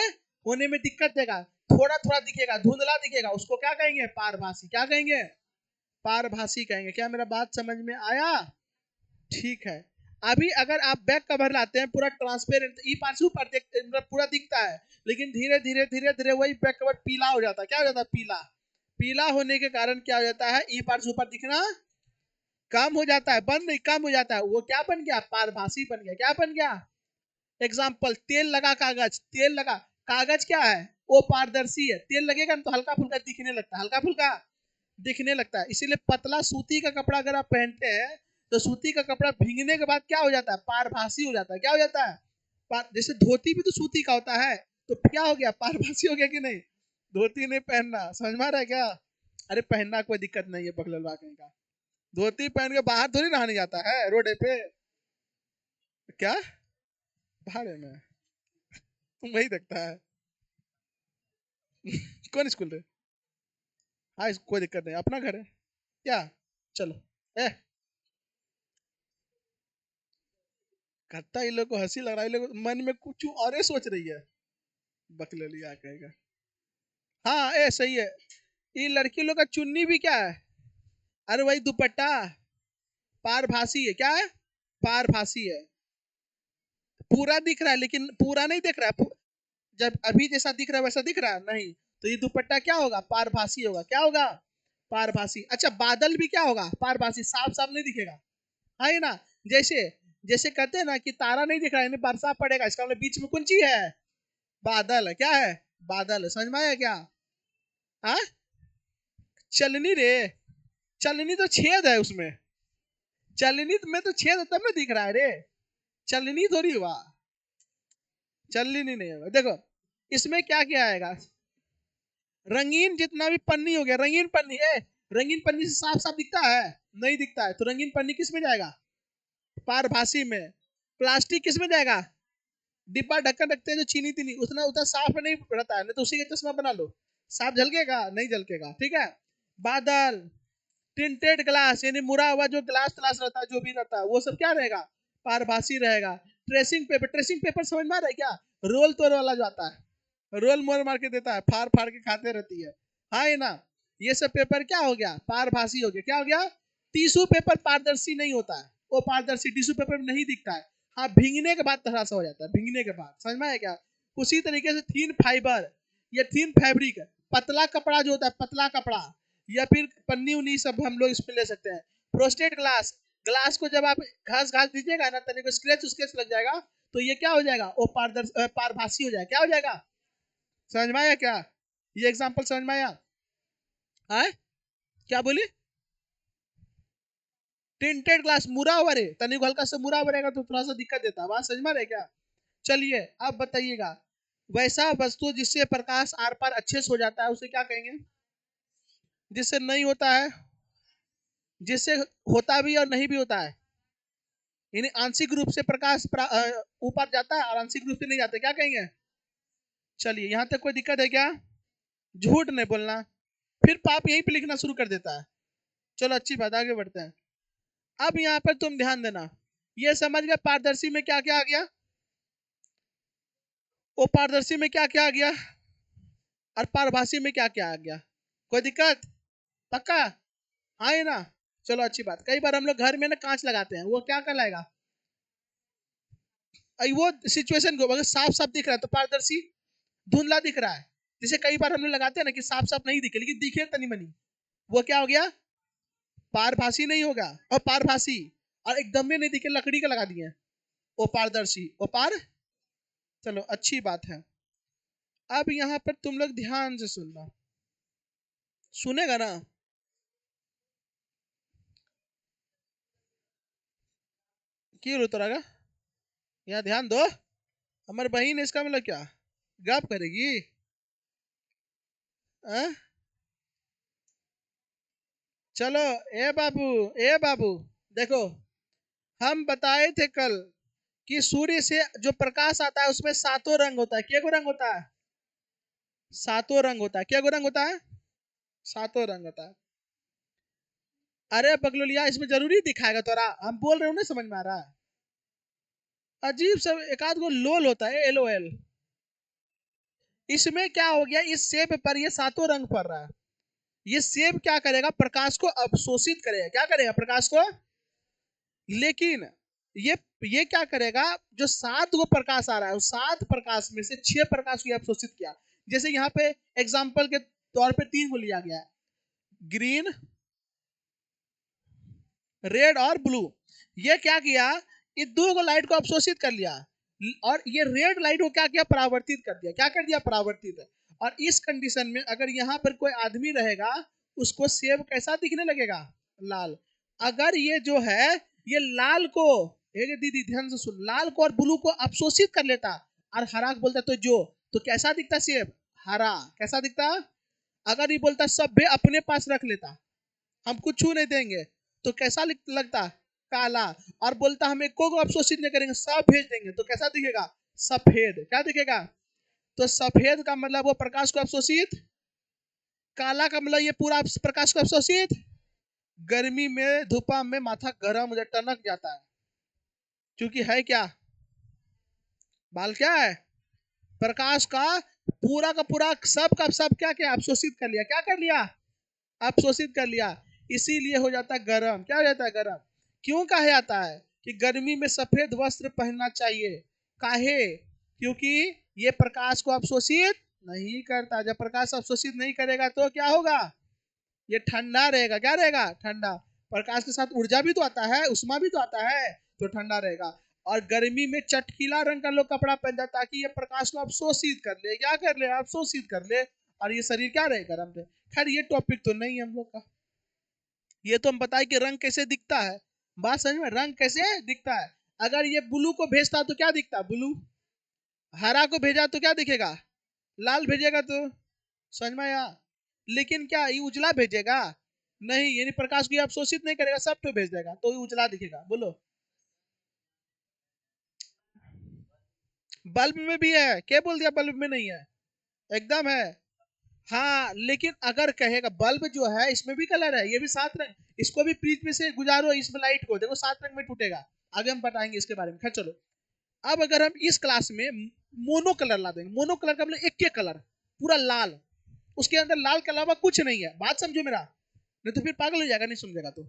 होने में दिक्कत देगा, थोड़ा थोड़ा दिखेगा, धुंधला दिखेगा। उसको क्या कहेंगे? पारभासी। क्या कहेंगे? पारभासी कहेंगे। क्या मेरा बात समझ में आया? ठीक है। अभी अगर आप बैक कवर लाते हैं पूरा ट्रांसपेरेंट, ई पार से ऊपर मतलब पूरा दिखता है, लेकिन धीरे धीरे धीरे धीरे वही बैक कवर पीला हो जाता है। क्या हो जाता है? पीला। पीला होने के कारण क्या हो जाता है? ई पार से ऊपर दिखना कम हो जाता है, बंद नहीं कम हो जाता है। वो क्या बन गया? पारभासी बन गया। क्या बन गया? एग्जाम्पल, तेल लगा कागज। तेल लगा कागज क्या है? वो पारदर्शी है। तेल लगेगा तो हल्का फुल्का दिखने लगता है, हल्का फुल्का दिखने लगता है। इसीलिए पतला सूती का कपड़ा अगर आप पहनते हैं तो सूती का कपड़ा भीगने के बाद क्या हो जाता है? पारभासी हो जाता है। क्या हो जाता है? जैसे धोती भी तो सूती का होता है, तो क्या हो गया? पारभासी हो गया कि नहीं? धोती नहीं पहनना, समझ में आ रहा है क्या? अरे पहनना कोई दिक्कत नहीं है बकललवा कहीं का। धोती पहन के बाहर थोड़ी नहाने जाता है रोडे पे। क्या? भाड़े में तुम वही देखता है कौन स्कूल रे? हाँ कोई दिक्कत नहीं, अपना घर है क्या? चलो। ए करता, इन लोग को हंसी लग रहा है, इन लोग मन में कुछ और ही सोच रही है। बकललिया कहेगा। हाँ ए सही है। ये लड़की लोग का चुन्नी भी क्या है? अरे वही दुपट्टा। पारभासी है। क्या है? पारभासी है। पूरा दिख रहा है लेकिन पूरा नहीं दिख रहा है। जब अभी जैसा दिख रहा है वैसा दिख रहा है नहीं, तो ये दुपट्टा क्या होगा? पारभासी होगा। क्या होगा? पारभासी। अच्छा बादल भी क्या होगा? पारभासी। साफ साफ नहीं दिखेगा, है ना? जैसे जैसे कहते हैं ना कि तारा नहीं दिख रहा है, बरसात पड़ेगा, इसका मतलब बीच में कौन चीज है? बादल है। क्या है? बादल है। समझ में आया क्या? हाँ? चलनी रे। चलनी तो छेद है उसमें। चलनी में तो छेद है तब ना दिख रहा है रे। चलनी थोड़ी हुआ। चलनी नहीं होगा। देखो इसमें क्या क्या आएगा? रंगीन जितना भी पन्नी हो गया, रंगीन पन्नी है। रंगीन पन्नी से साफ साफ दिखता है? नहीं दिखता है। तो रंगीन पन्नी किस में जाएगा? पारभासी में। प्लास्टिक किस में जाएगा? डिब्बा ढक्कन रखते हैं जो चीनी तीनी, उतना उतना साफ नहीं रहता है, नहीं तो उसी का चश्मा बना लो। साफ झलकेगा? नहीं झलकेगा। ठीक है। बादल, टिंटेड ग्लास यानी मुड़ा हुआ जो ग्लास तलाश रहता है, जो भी रहता है वो सब क्या रहेगा? पारभासी रहेगा। ट्रेसिंग पेपर, ट्रेसिंग पेपर समझ में आ रहा है क्या? रोल तोड़ वाला जो आता है, रोल मोल मार के देता है, फाड़ फाड़ के खाते रहती है। हाँ है ना? ये सब पेपर क्या हो गया? पारभासी हो गया। क्या हो गया? टिश्यू पेपर पारदर्शी नहीं होता है, वो पारदर्शी टिश्यू पेपर में नहीं दिखता है। हाँ भींगने के बाद थोड़ा सा हो जाता है, भींगने के बाद। समझ में आया क्या? उसी तरीके से थीन फाइबर या थीन फैब्रिक, पतला कपड़ा जो होता है, पतला कपड़ा, या फिर पन्नी उन्नी सब हम लोग इसमें ले सकते हैं। प्रोस्टेट ग्लास, ग्लास को जब आप घास घास दीजिएगा ना, तनिक स्क्रैच स्क्रैच लग जाएगा, तो ये क्या हो जाएगा? वो पारभासी हो जाएगा। क्या हो जाएगा? समझ में आया क्या? ये एग्जांपल समझ में आया? हाँ? क्या बोली? टिंटेड ग्लास मुरा हुआ रे, तनिक हल्का सा मुरा हुआ रहेगा तो थोड़ा सा दिक्कत देता है। बात समझ में आ रहा है क्या? चलिए अब बताइएगा, वैसा वस्तु जिससे प्रकाश आर पार अच्छे से हो जाता है उसे क्या कहेंगे? जिससे नहीं होता है, जिससे होता भी और नहीं भी होता है, यानी आंशिक रूप से प्रकाश ऊपर जाता है और आंशिक रूप से नहीं जाता, क्या कहेंगे? चलिए यहाँ तक कोई दिक्कत है क्या? झूठ नहीं बोलना। फिर पाप यहीं पे लिखना शुरू कर देता है। चलो अच्छी बात, आगे बढ़ते हैं। अब यहाँ पर तुम ध्यान देना, ये समझ गए पारदर्शी में क्या क्या आ गया? वो पारदर्शी में क्या क्या आ गया और पारभासी में क्या क्या आ गया? कोई दिक्कत? पक्का? हाँ है ना? चलो अच्छी बात। कई बार हम लोग घर में ना कांच लगाते हैं, वो क्या कहलाएगा? वो सिचुएशन को अगर साफ साफ दिख रहा है तो पारदर्शी, धुंधला दिख रहा है, जैसे कई बार हम लोग लगाते हैं ना कि साफ साफ नहीं दिखे लेकिन दिखे तनी मनी, वो क्या हो गया, पारभासी नहीं होगा। और पारभासी और एकदम में नहीं दिखे, लकड़ी का लगा दिए, वो पारदर्शी, वो पार। चलो अच्छी बात है। अब यहाँ पर तुम लोग ध्यान से सुनना, सुनेगा ना? क्यों रोता रहेगा? यहाँ ध्यान दो, हमारी बहन, इसका मतलब क्या, गप करेगी? आ? चलो, ए बाबू, देखो, हम बताए थे कल कि सूर्य से जो प्रकाश आता है उसमें सातों रंग होता है। क्या गो रंग होता है? सातों रंग होता है। क्या गो रंग होता है? सातों रंग होता है। अरे बगलोलिया, इसमें जरूरी दिखाएगा तोरा, हम बोल रहे हो, नहीं समझ में आ रहा है? अजीब सा एक आध गो लोल होता है, LOL। इसमें क्या हो गया, इस सेब पर ये सातों रंग पड़ रहा है। ये सेब क्या करेगा, प्रकाश को अवशोषित करेगा। क्या करेगा, प्रकाश को। लेकिन ये ये क्या करेगा, जो सात गो प्रकाश आ रहा है उस सात प्रकाश में से छह प्रकाश को अवशोषित किया। जैसे यहाँ पे एग्जाम्पल के तौर पे तीन को लिया गया है, ग्रीन, रेड और ब्लू। ये क्या किया, ये दो को लाइट को अवशोषित कर लिया और ये रेड लाइट को क्या किया, परावर्तित कर दिया। क्या कर दिया, परावर्तित। और इस कंडीशन में अगर यहाँ पर कोई आदमी रहेगा, उसको सेब कैसा दिखने लगेगा, लाल। अगर ये जो है, ये लाल को, एक दीदी ध्यान से सुन, लाल को और ब्लू को अवशोषित कर लेता और हरा को बोलता तो कैसा दिखता सेब, हरा। कैसा दिखता? अगर ये बोलता सब भी अपने पास रख लेता, हम कुछ छू नहीं देंगे, तो कैसा लगता, काला। और बोलता हम एक को अवशोषित नहीं करेंगे, सब भेज देंगे, तो कैसा दिखेगा, सफेद। क्या दिखेगा? तो सफेद का मतलब वो प्रकाश को अवशोषित, काला का मतलब ये पूरा प्रकाश को अवशोषित। गर्मी में धूपा में माथा गर्म हो जाता, टनक जाता है, क्योंकि है क्या, बाल क्या है, प्रकाश का पूरा सब का सब क्या क्या अवशोषित कर लिया। क्या कर लिया, अवशोषित कर लिया। इसीलिए हो जाता है गर्म। क्या हो जाता है, गर्म। क्यों कहा जाता है कि गर्मी में सफेद वस्त्र पहनना चाहिए? काहे? क्योंकि ये प्रकाश को अवशोषित नहीं करता। जब प्रकाश अवशोषित नहीं करेगा तो क्या होगा, ये ठंडा रहेगा। क्या रहेगा, ठंडा। प्रकाश के साथ ऊर्जा भी तो आता है, उष्मा भी तो आता है, तो ठंडा रहेगा। और गर्मी में चटकीला रंग का लोग कपड़ा पहनता है ताकि ये प्रकाश को अवशोषित कर ले। क्या कर ले, अवशोषित कर ले, और ये शरीर क्या रहे, गर्म रहे। खैर ये टॉपिक तो नहीं है हम लोग का। ये तो हम बताए कि रंग कैसे दिखता है। बात समझ में, रंग कैसे दिखता है। अगर ये ब्लू को भेजता तो क्या दिखता, ब्लू। हरा को भेजा तो क्या दिखेगा, लाल भेजेगा तो, समझ में आया? लेकिन क्या ये उजला भेजेगा? नहीं, यानी प्रकाश को अवशोषित नहीं करेगा, सब तो भेज देगा, तो ये उजला दिखेगा। बोलो। बल्ब में भी है, क्या बोल दिया बल्ब में नहीं है? एकदम है। हाँ, लेकिन अगर कहेगा बल्ब जो है इसमें भी कलर है, ये भी सात रंग, इसको भी प्रीत में से गुजारो, इसमें लाइट को देखो सात रंग में टूटेगा। आगे हम बताएंगे इसके बारे में। खैर चलो, अब अगर हम इस क्लास में मोनो कलर ला देंगे, मोनो कलर का मतलब एक के कलर पूरा लाल, उसके अंदर लाल के अलावा कुछ नहीं है। बात समझो मेरा, नहीं तो फिर पागल हो जाएगा, नहीं समझेगा तो।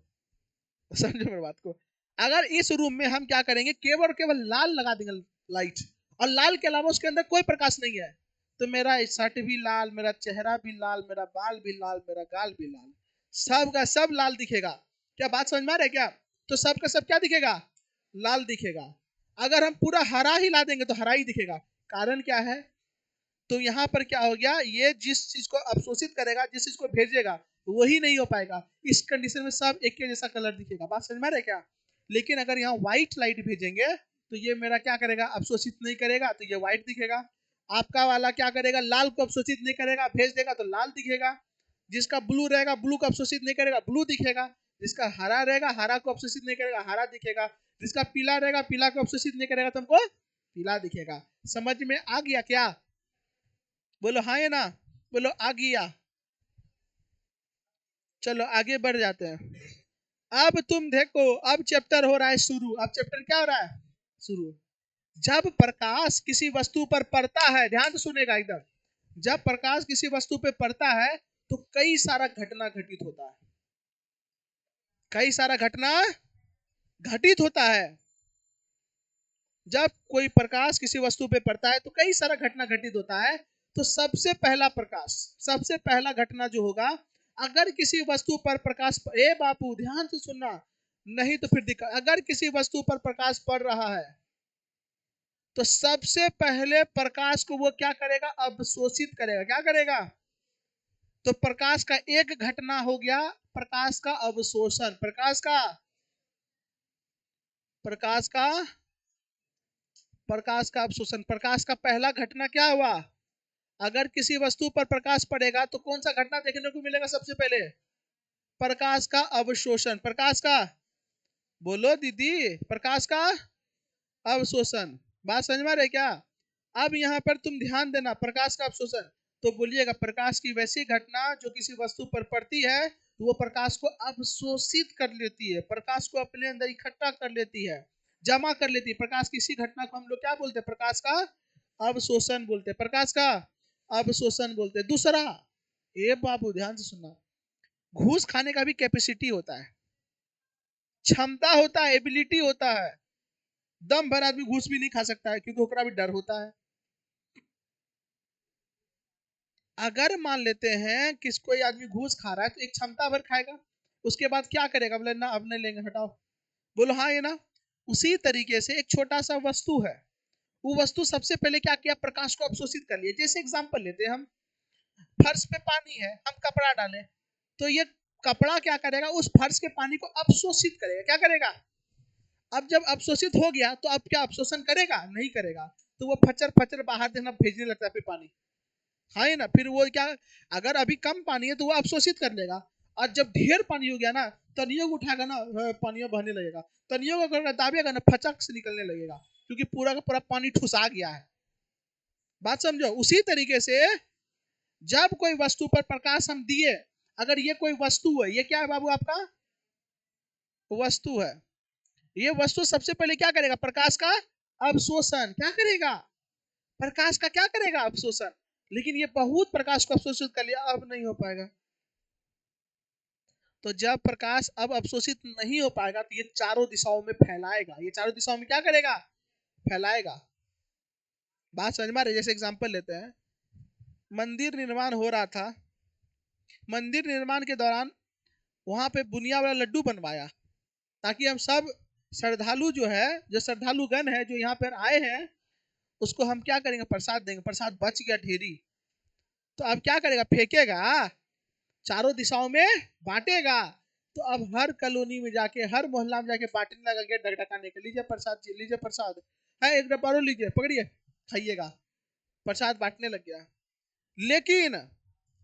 समझो मेरी बात को। अगर इस रूम में हम क्या करेंगे, केवल और केवल लाल लगा देंगे, लाइट, और लाल के अलावा उसके अंदर कोई प्रकाश नहीं है, तो मेरा शर्ट भी लाल, मेरा चेहरा भी लाल, मेरा बाल भी लाल, मेरा गाल भी लाल, सब का सब लाल दिखेगा। क्या बात समझ में आ रहा है क्या? तो सब का सब क्या दिखेगा, लाल दिखेगा। अगर हम पूरा हरा ही ला देंगे तो हरा ही दिखेगा। कारण क्या है, तो यहाँ पर क्या हो गया, ये जिस चीज को अवशोषित करेगा, जिस चीज को भेजेगा, वही नहीं हो पाएगा। इस कंडीशन में सब एक के जैसा कलर दिखेगा। बात समझ में आ रहा है क्या? लेकिन अगर यहाँ व्हाइट लाइट भेजेंगे तो ये मेरा क्या करेगा, अवशोषित नहीं करेगा, तो ये व्हाइट दिखेगा। आपका वाला क्या करेगा, लाल को अवशोषित नहीं करेगा, भेज देगा तो लाल दिखेगा। जिसका ब्लू रहेगा, ब्लू को अवशोषित नहीं करेगा, ब्लू दिखेगा। जिसका हरा रहेगा, हरा को अवशोषित नहीं करेगा, हरा दिखेगा। जिसका पीला रहेगा, पीला को अवशोषित नहीं करेगा, तो हमको पीला दिखेगा। समझ में आ गया क्या? बोलो हाँ या ना, बोलो आ गया। चलो आगे बढ़ जाते हैं। अब तुम देखो, अब चैप्टर हो रहा है शुरू। अब चैप्टर क्या हो रहा है, शुरू। जब प्रकाश किसी वस्तु पर पड़ता है, ध्यान से सुनेगा एकदम, जब प्रकाश किसी वस्तु पर पड़ता है तो कई सारा घटना घटित होता है। कई सारा घटना घटित होता है। जब कोई प्रकाश किसी वस्तु पे पड़ता है तो कई सारा घटना घटित होता है। तो सबसे पहला घटना जो होगा, अगर किसी वस्तु पर प्रकाश, ए बापू ध्यान से सुनना, नहीं तो फिर दिक्कत। अगर किसी वस्तु पर प्रकाश पड़ रहा है तो सबसे पहले प्रकाश को वो क्या करेगा, अवशोषित करेगा। क्या करेगा? तो प्रकाश का एक घटना हो गया प्रकाश का अवशोषण। प्रकाश का अवशोषण। प्रकाश का पहला घटना क्या हुआ? अगर किसी वस्तु पर प्रकाश पड़ेगा तो कौन सा घटना देखने को मिलेगा? सबसे पहले प्रकाश का अवशोषण। प्रकाश का, बोलो दीदी, प्रकाश का अवशोषण। बात समझ में आ रही है क्या? अब यहाँ पर तुम ध्यान देना, प्रकाश का अवशोषण, तो बोलिएगा प्रकाश की वैसी घटना जो किसी वस्तु पर पड़ती है तो वो प्रकाश को अवशोषित कर लेती है, प्रकाश को अपने अंदर इकट्ठा कर लेती है, जमा कर लेती है। प्रकाश की इसी घटना को हम लोग क्या बोलते हैं? प्रकाश का अवशोषण बोलते हैं। प्रकाश का अवशोषण बोलते हैं। दूसरा, ये बाबू ध्यान से सुनना, घूस खाने का भी कैपेसिटी होता है, क्षमता होता है, एबिलिटी होता है। दम भर आदमी घूस भी नहीं खा सकता है क्योंकि ओकरा भी डर होता है। अगर मान लेते हैं कि कोई आदमी घूस खा रहा है तो एक क्षमता भर खाएगा, उसके बाद क्या करेगा? बोले ना अब नहीं लेंगे, हटाओ। बोलो हाँ ये ना। उसी तरीके से एक छोटा सा वस्तु है, वो वस्तु सबसे पहले क्या किया? प्रकाश को अवशोषित कर लिया। जैसे एग्जांपल लेते हैं हम, फर्श पे पानी है, हम कपड़ा डालें तो ये कपड़ा क्या करेगा? उस फर्श के पानी को अवशोषित करेगा। क्या करेगा? अब जब अवशोषित हो गया तो अब क्या अवशोषण करेगा? नहीं करेगा। तो वो फचर फचर बाहर देना भेजने लगता है फिर पानी। हाँ ना, फिर वो क्या, अगर अभी कम पानी है तो वो अवशोषित कर लेगा, और जब ढेर पानी हो गया ना, तनियों को उठाएगा ना, पानियों बहने लगेगा, तनियों को अगर दाबेगा ना, फचक से निकलने लगेगा, क्योंकि पूरा का पूरा पानी ठुसा गया है। बात समझो। उसी तरीके से जब कोई वस्तु पर प्रकाश हम दिए, अगर ये कोई वस्तु है, ये क्या है बाबू? आपका वस्तु है। ये वस्तु सबसे पहले क्या करेगा? प्रकाश का अवशोषण। क्या करेगा? प्रकाश का क्या करेगा? अवशोषण। लेकिन ये बहुत प्रकाश को अवशोषित कर लिया, अब नहीं हो पाएगा। तो जब प्रकाश अब अवशोषित नहीं हो पाएगा तो ये चारों दिशाओं में फैलाएगा। ये चारों दिशाओं में क्या करेगा? फैलाएगा। बात समझ में आ रही है? जैसे एग्जांपल लेते हैं, मंदिर निर्माण हो रहा था, मंदिर निर्माण के दौरान वहां पे बुनिया वाला लड्डू बनवाया, ताकि हम सब श्रद्धालु जो है, जो श्रद्धालुगण है जो यहाँ पर आए हैं, उसको हम क्या करेंगे? प्रसाद देंगे। प्रसाद बच गया ढेरी, तो अब क्या करेगा? फेंकेगा? चारों दिशाओं में बांटेगा। तो अब हर कॉलोनी में जाके, हर मोहल्ला में जाके बांटने लगा, ढकढकाने के, लीजिए प्रसाद जी, लीजिए प्रसाद है, एक डब्बा और लीजिए, पकड़िए, खाइएगा। प्रसाद बांटने लग गया। लेकिन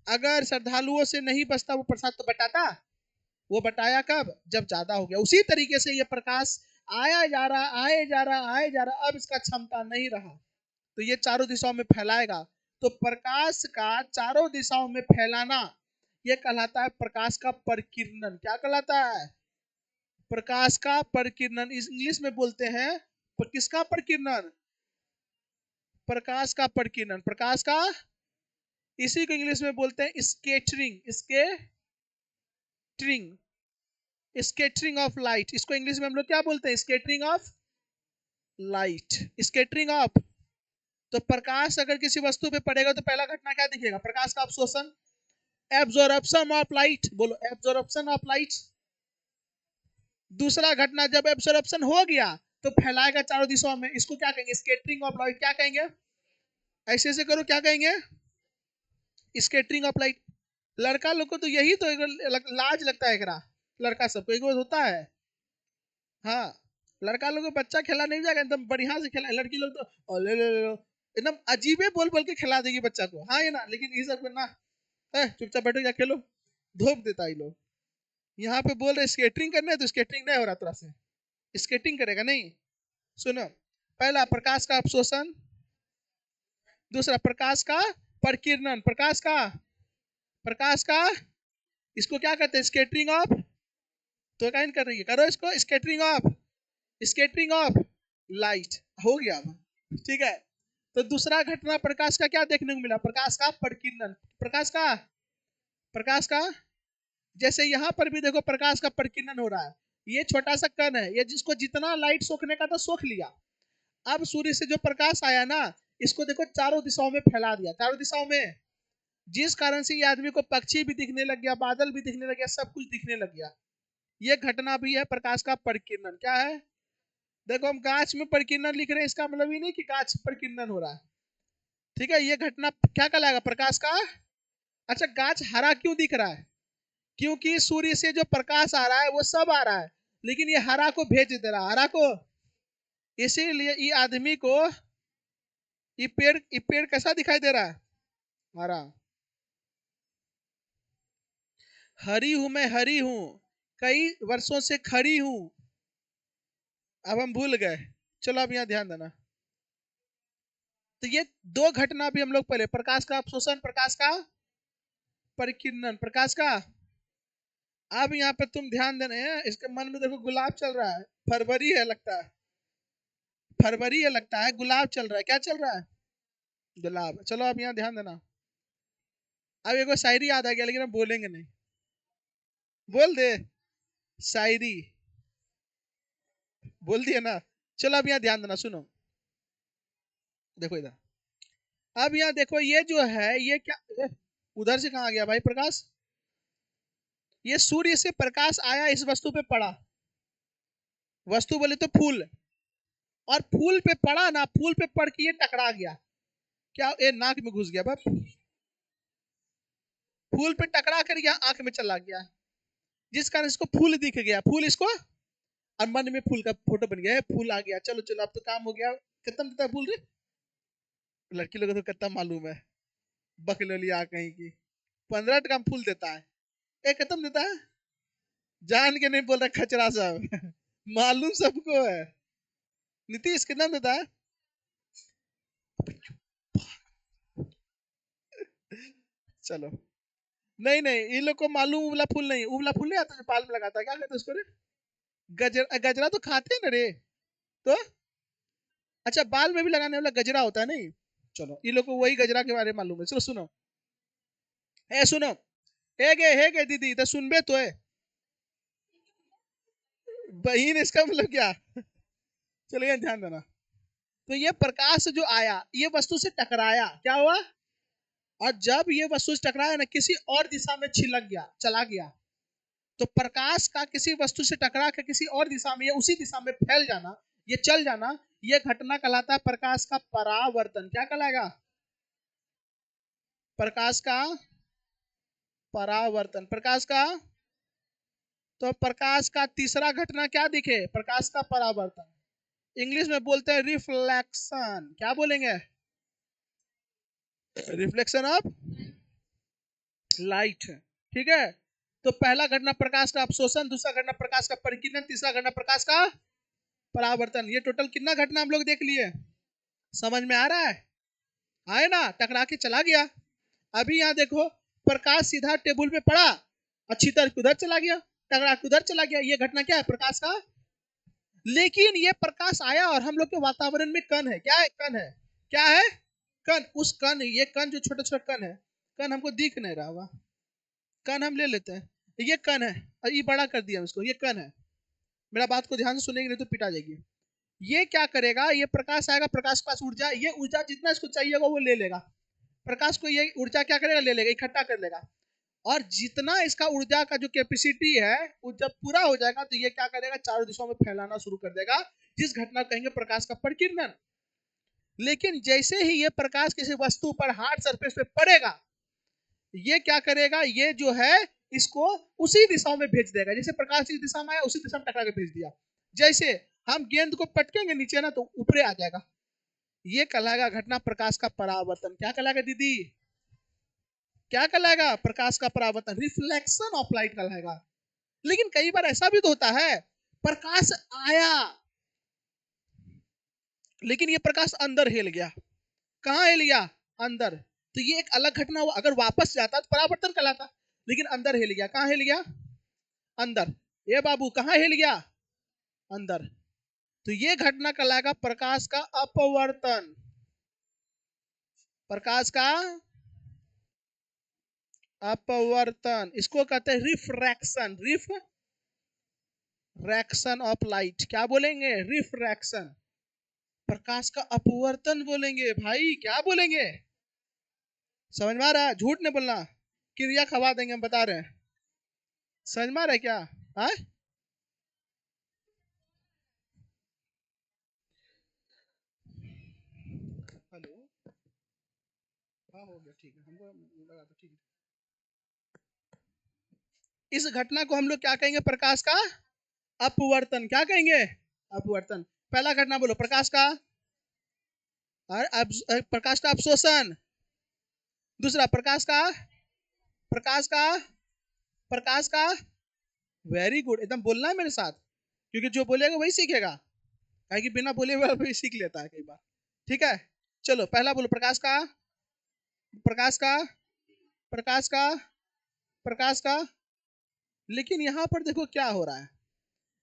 अगर श्रद्धालुओं से नहीं बचता वो प्रसाद तो बटाता। वो बटाया कब? जब ज्यादा हो गया। उसी तरीके से ये प्रकाश आया जा रहा, आए जा रहा, आए जा रहा, अब इसका क्षमता नहीं रहा तो ये चारों दिशाओं में फैलाएगा। तो प्रकाश का चारों दिशाओं में फैलाना ये कहलाता है प्रकाश का परिकिरणन। क्या कहलाता है? प्रकाश का परिकिरणन। इस इंग्लिश में बोलते हैं किसका परिकिरणन? प्रकाश का परिकिरणन। प्रकाश का, इसी को इंग्लिश में बोलते हैं स्केटरिंग। Scattering of light. इसको इंग्लिश में हम लोग क्या बोलते हैं? Scattering of light. Scattering of. तो प्रकाश अगर किसी वस्तु पे पड़ेगा तो पहला घटना क्या दिखेगा? प्रकाश का अवशोषण, एब्जॉर्प्शन ऑफ लाइट। बोलो, एब्जॉर्प्शन ऑफ लाइट। दूसरा घटना, जब एब्जॉर्प्शन हो गया तो फैलाएगा चारों दिशाओं में। इसको क्या कहेंगे? Scattering of light. क्या कहेंगे? ऐसे ऐसे करो, क्या कहेंगे? Scattering of light. लड़का लोग को तो यही तो लाज लगता है एकरा, लड़का सबको एक होता है। हाँ, लड़का लोग को बच्चा खिला नहीं जाएगा, एकदम बढ़िया से खिला। लड़की लोग तो ले ले लो, एकदम अजीबे बोल बोल के खिला देगी बच्चा को। हाँ ये ना, लेकिन ये सब ना, चुपचाप बैठो या खेलो, धोप देता है लोग। यहाँ पे बोल रहे स्केटिंग करने है तो स्केटिंग नहीं हो रहा, थोड़ा से स्केटिंग करेगा नहीं। सुनो, पहला प्रकाश का अवशोषण, दूसरा प्रकाश का परिकिरणन। प्रकाश का इसको क्या कहते हैं? Scattering of. तो क्या कर रही है? करो इसको, स्केटरिंग ऑफ लाइट। हो गया। ठीक है। तो दूसरा घटना प्रकाश का क्या देखने को मिला? प्रकाश का परिकिरणन। प्रकाश का जैसे यहाँ पर भी देखो प्रकाश का परिकिरणन हो रहा है। ये छोटा सा कण है, ये जिसको जितना लाइट सोखने का था सोख लिया। अब सूर्य से जो प्रकाश आया ना, इसको देखो चारों दिशाओं में फैला दिया, चारों दिशाओं में, जिस कारण से ये आदमी को पक्षी भी दिखने लग गया, बादल भी दिखने लग गया, सब कुछ दिखने लग गया। ये घटना भी है प्रकाश का परिकिरणन। क्या है? देखो हम गाछ में परिकिरणन लिख रहे हैं, इसका मतलब ये नहीं कि गाछ परिकिरणन हो रहा है। ठीक है, ये घटना क्या कहलाएगा? प्रकाश का। अच्छा, गाछ हरा क्यों दिख रहा है? क्योंकि सूर्य से जो प्रकाश आ रहा है वो सब आ रहा है, लेकिन ये हरा को भेज दे रहा है, हरा को। इसीलिए ये आदमी को ये पेड़ कैसा दिखाई दे रहा है? हरा। हरी हूं मैं, हरी हूं, कई वर्षों से खड़ी हूं। अब हम भूल गए। चलो अब यहाँ ध्यान देना। तो ये दो घटना भी हम लोग पहले, प्रकाश का अवशोषण, प्रकाश का परिकिरणन, प्रकाश का। अब यहाँ पे तुम ध्यान देना है, इसके मन में देखो गुलाब चल रहा है, फरवरी है लगता है, फरवरी है लगता है, गुलाब चल रहा है। क्या चल रहा है? गुलाब। चलो अब यहाँ ध्यान देना। अब एक शायरी याद आ गया, लेकिन हम बोलेंगे नहीं। बोल दे शायरी। बोल दिया ना। चलो अब यहाँ ध्यान देना, सुनो। देखो इधर। अब यहाँ देखो, ये जो है ये क्या, उधर से कहाँ गया भाई प्रकाश? ये सूर्य से प्रकाश आया, इस वस्तु पे पड़ा। वस्तु बोले तो फूल। और फूल पे पड़ा ना, फूल पे पड़ के ये टकरा गया। क्या? ये नाक में घुस गया बाप। फूल पे टकरा कर गया, आंख में चला गया, जिस कारण इसको फूल दिख गया। फूल इसको, और मन में फूल का फोटो बन गया है, फूल आ गया। चलो चलो, अब तो काम हो गया। कितना देता है फूल रे? लड़की लोग तो कितना मालूम है, बकलोलिया कहीं की। 15 टका फूल देता है। एक खत्म देता है। जान के नहीं बोल रहा खचरा सब मालूम सबको है। नीतीश कितना देता है? चलो। नहीं नहीं, इन लोग को मालूम उबला फूल नहीं, उबला फूल नहीं आता जो पाल में लगाता है, क्या कहते हैं उसको रे? गजरा। गजरा तो खाते हैं ना रे। तो अच्छा, बाल में भी लगाने वाला गजरा होता है नहीं? चलो, इन लोग को वही गजरा के बारे में मालूम है। चलो सुनो। ए सुनो। हे गे दीदी, तो सुनबे तो है। बहन, इसका मतलब क्या? चलो ये ध्यान देना। तो ये प्रकाश जो आया, ये वस्तु से टकराया, क्या हुआ? और जब ये वस्तु से टकराया ना, किसी और दिशा में छिलक गया, चला गया। तो प्रकाश का किसी वस्तु से टकरा के किसी और दिशा में या उसी दिशा में फैल जाना, ये चल जाना, ये घटना कहलाता है प्रकाश का परावर्तन। क्या कहलाएगा? प्रकाश का परावर्तन, प्रकाश का। तो प्रकाश का तीसरा घटना क्या दिखे? प्रकाश का परावर्तन। इंग्लिश में बोलते हैं रिफ्लेक्शन। क्या बोलेंगे? Reflection of light. ठीक है। तो पहला घटना प्रकाश का अवशोषण, दूसरा घटना प्रकाश का परिकिरण, तीसरा घटना प्रकाश का परावर्तन। ये टोटल कितना घटना हम लोग देख लिए? समझ में आ रहा है? आए ना, टकरा के चला गया। अभी यहाँ देखो, प्रकाश सीधा टेबल पे पड़ा, अच्छी तरह उधर चला गया, टकरा के उधर चला गया। ये घटना क्या है? प्रकाश का। लेकिन ये प्रकाश आया और हम लोग के वातावरण में कण है। क्या है? कण है। क्या है? कण। उस कण, ये कण जो छोटे छोटे कण है, कण हमको दिख नहीं रहा हुआ, कण हम ले लेते हैं, ये कण है, और ये बड़ा कर दिया इसको, ये कण है। मेरा बात को ध्यान से सुनेंगे, नहीं तो पिटा जाएगी। ये क्या करेगा? ये प्रकाश आएगा, प्रकाश के पास ऊर्जा, ये ऊर्जा जितना इसको चाहिए होगा वो ले लेगा। प्रकाश को ये ऊर्जा क्या करेगा? ले लेगा, इकट्ठा कर लेगा। और जितना इसका ऊर्जा का जो कैपेसिटी है, वो जब पूरा हो जाएगा तो ये क्या करेगा? चारों दिशाओं में फैलाना शुरू कर देगा, जिस घटना को कहेंगे प्रकाश का परिकिरणन। लेकिन जैसे ही ये प्रकाश किसी वस्तु पर, हार्ड सरफेस पे पड़ेगा, ये क्या करेगा? ये जो है इसको उसी दिशाओं में भेज देगा। जैसे प्रकाश इस दिशा में आया, उसी दिशा में टकरा के भेज दिया। जैसे हम गेंद को पटकेंगे नीचे ना, तो ऊपरे आ जाएगा। ये कहलाएगा घटना प्रकाश का परावर्तन। क्या कहलाएगा दीदी? क्या कहलाएगा? प्रकाश का परावर्तन, रिफ्लेक्शन ऑफ लाइट कहलाएगा। लेकिन कई बार ऐसा भी तो होता है, प्रकाश आया लेकिन ये प्रकाश अंदर हिल गया। कहाँ हिल गया? अंदर। तो ये एक अलग घटना हुआ। अगर वापस जाता तो परावर्तन कहलाता, लेकिन अंदर हिल गया। कहाँ हिल गया? अंदर। ये बाबू कहाँ हिल गया? अंदर। तो ये घटना कहलाएगा प्रकाश का अपवर्तन। प्रकाश का अपवर्तन, इसको कहते हैं रिफ्रैक्शन। Refraction of light. क्या बोलेंगे? रिफ्रैक्शन। प्रकाश का अपवर्तन बोलेंगे भाई, क्या बोलेंगे? समझ में आ रहा है? झूठ नहीं बोलना, क्रिया खवा देंगे, हम बता रहे हैं। समझ में आ रहा है क्या? हाँ, हेलो, हाँ हो गया, ठीक है, हमको लगा तो ठीक है। इस घटना को हम लोग क्या कहेंगे? प्रकाश का अपवर्तन। क्या कहेंगे? अपवर्तन। पहला घटना बोलो, प्रकाश का, और प्रकाश का अपशोषण। दूसरा, प्रकाश का, प्रकाश का, प्रकाश का, वेरी गुड, एकदम बोलना है मेरे साथ, क्योंकि जो बोलेगा वही सीखेगा, काहे कि बिना बोले हुए भी सीख लेता है कई बार। ठीक है, चलो पहला बोलो, प्रकाश का, प्रकाश का, प्रकाश का, प्रकाश का। लेकिन यहां पर देखो क्या हो रहा है,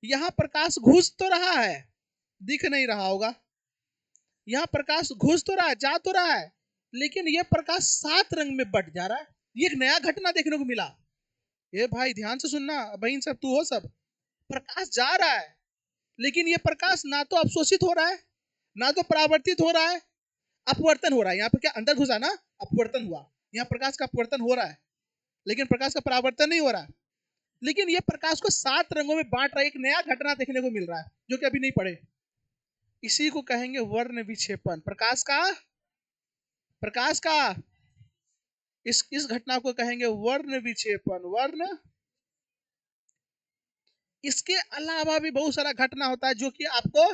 यहाँ प्रकाश घुस तो रहा है, दिख नहीं रहा होगा, यहाँ प्रकाश घुस तो रहा है, जा तो रहा है, लेकिन ये प्रकाश 7 रंग में बट जा रहा है। ये एक नया घटना देखने को मिला। ये भाई ध्यान से सुनना, बहन सब तू हो सब, प्रकाश जा रहा है, लेकिन ये प्रकाश ना तो अवशोषित हो रहा है, ना तो परावर्तित हो रहा है, अपवर्तन हो रहा है। यहाँ पे क्या अंदर घुसा ना, अपवर्तन हुआ, यहाँ प्रकाश का अपवर्तन हो रहा है, लेकिन प्रकाश का परावर्तन नहीं हो रहा है। लेकिन ये प्रकाश को 7 रंगों में बांट रहा है, एक नया घटना देखने को मिल रहा है जो कि अभी नहीं पढ़े। इसी को कहेंगे वर्ण विक्षेपण। प्रकाश का, प्रकाश का, इस घटना को कहेंगे वर्ण विक्षेपण। वर्ण, इसके अलावा भी बहुत सारा घटना होता है जो कि आपको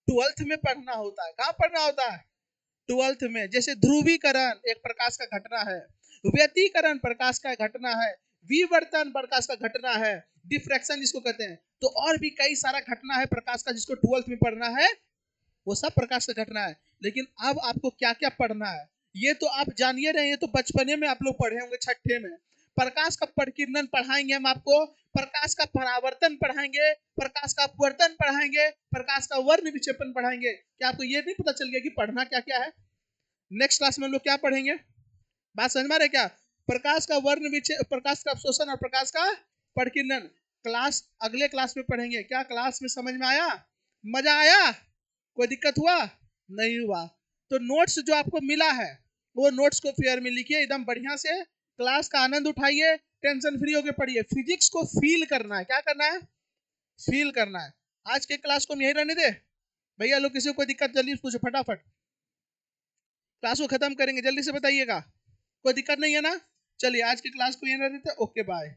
12th में पढ़ना होता है। कहाँ पढ़ना होता है? 12th में। जैसे ध्रुवीकरण एक प्रकाश का घटना है, व्यतिकरण प्रकाश का घटना है, विवर्तन प्रकाश का घटना है, डिफ्रैक्शन जिसको कहते हैं। तो और भी कई सारा घटना है प्रकाश का जिसको 12th में पढ़ना है, वो सब प्रकाश का घटना है। लेकिन अब आपको क्या क्या पढ़ना है ये तो आप जानिए रहे, ये तो बचपने में आप लोग पढ़े होंगे, छठे में। प्रकाश का परिकीर्णन पढ़ाएंगे हम आपको, प्रकाश का परावर्तन पढ़ाएंगे, प्रकाश का अपवर्तन पढ़ाएंगे, प्रकाश का वर्ण विक्षेपण पढ़ाएंगे। क्या आपको ये नहीं पता चल गया कि पढ़ना क्या क्या है? नेक्स्ट क्लास में हम लोग क्या पढ़ेंगे? बात समझ में आ रहा है क्या? प्रकाश का वर्ण विक्षेप, प्रकाश का अवशोषण और प्रकाश का परिकीर्णन क्लास अगले क्लास में पढ़ेंगे। क्या क्लास में समझ में आया? मजा आया? कोई दिक्कत हुआ? नहीं हुआ? तो नोट्स जो आपको मिला है वो नोट्स को फेयर में लिखिए, एकदम बढ़िया से क्लास का आनंद उठाइए, टेंशन फ्री होकर पढ़िए। फिजिक्स को फील करना है। क्या करना है? फील करना है। आज के क्लास को हम यही रहने दे भैया लोग, किसी को कोई दिक्कत जल्दी पूछो फटाफट, क्लास को खत्म करेंगे, जल्दी से बताइएगा। कोई दिक्कत नहीं है ना? चलिए आज की क्लास को यही रहने देते, ओके बाय।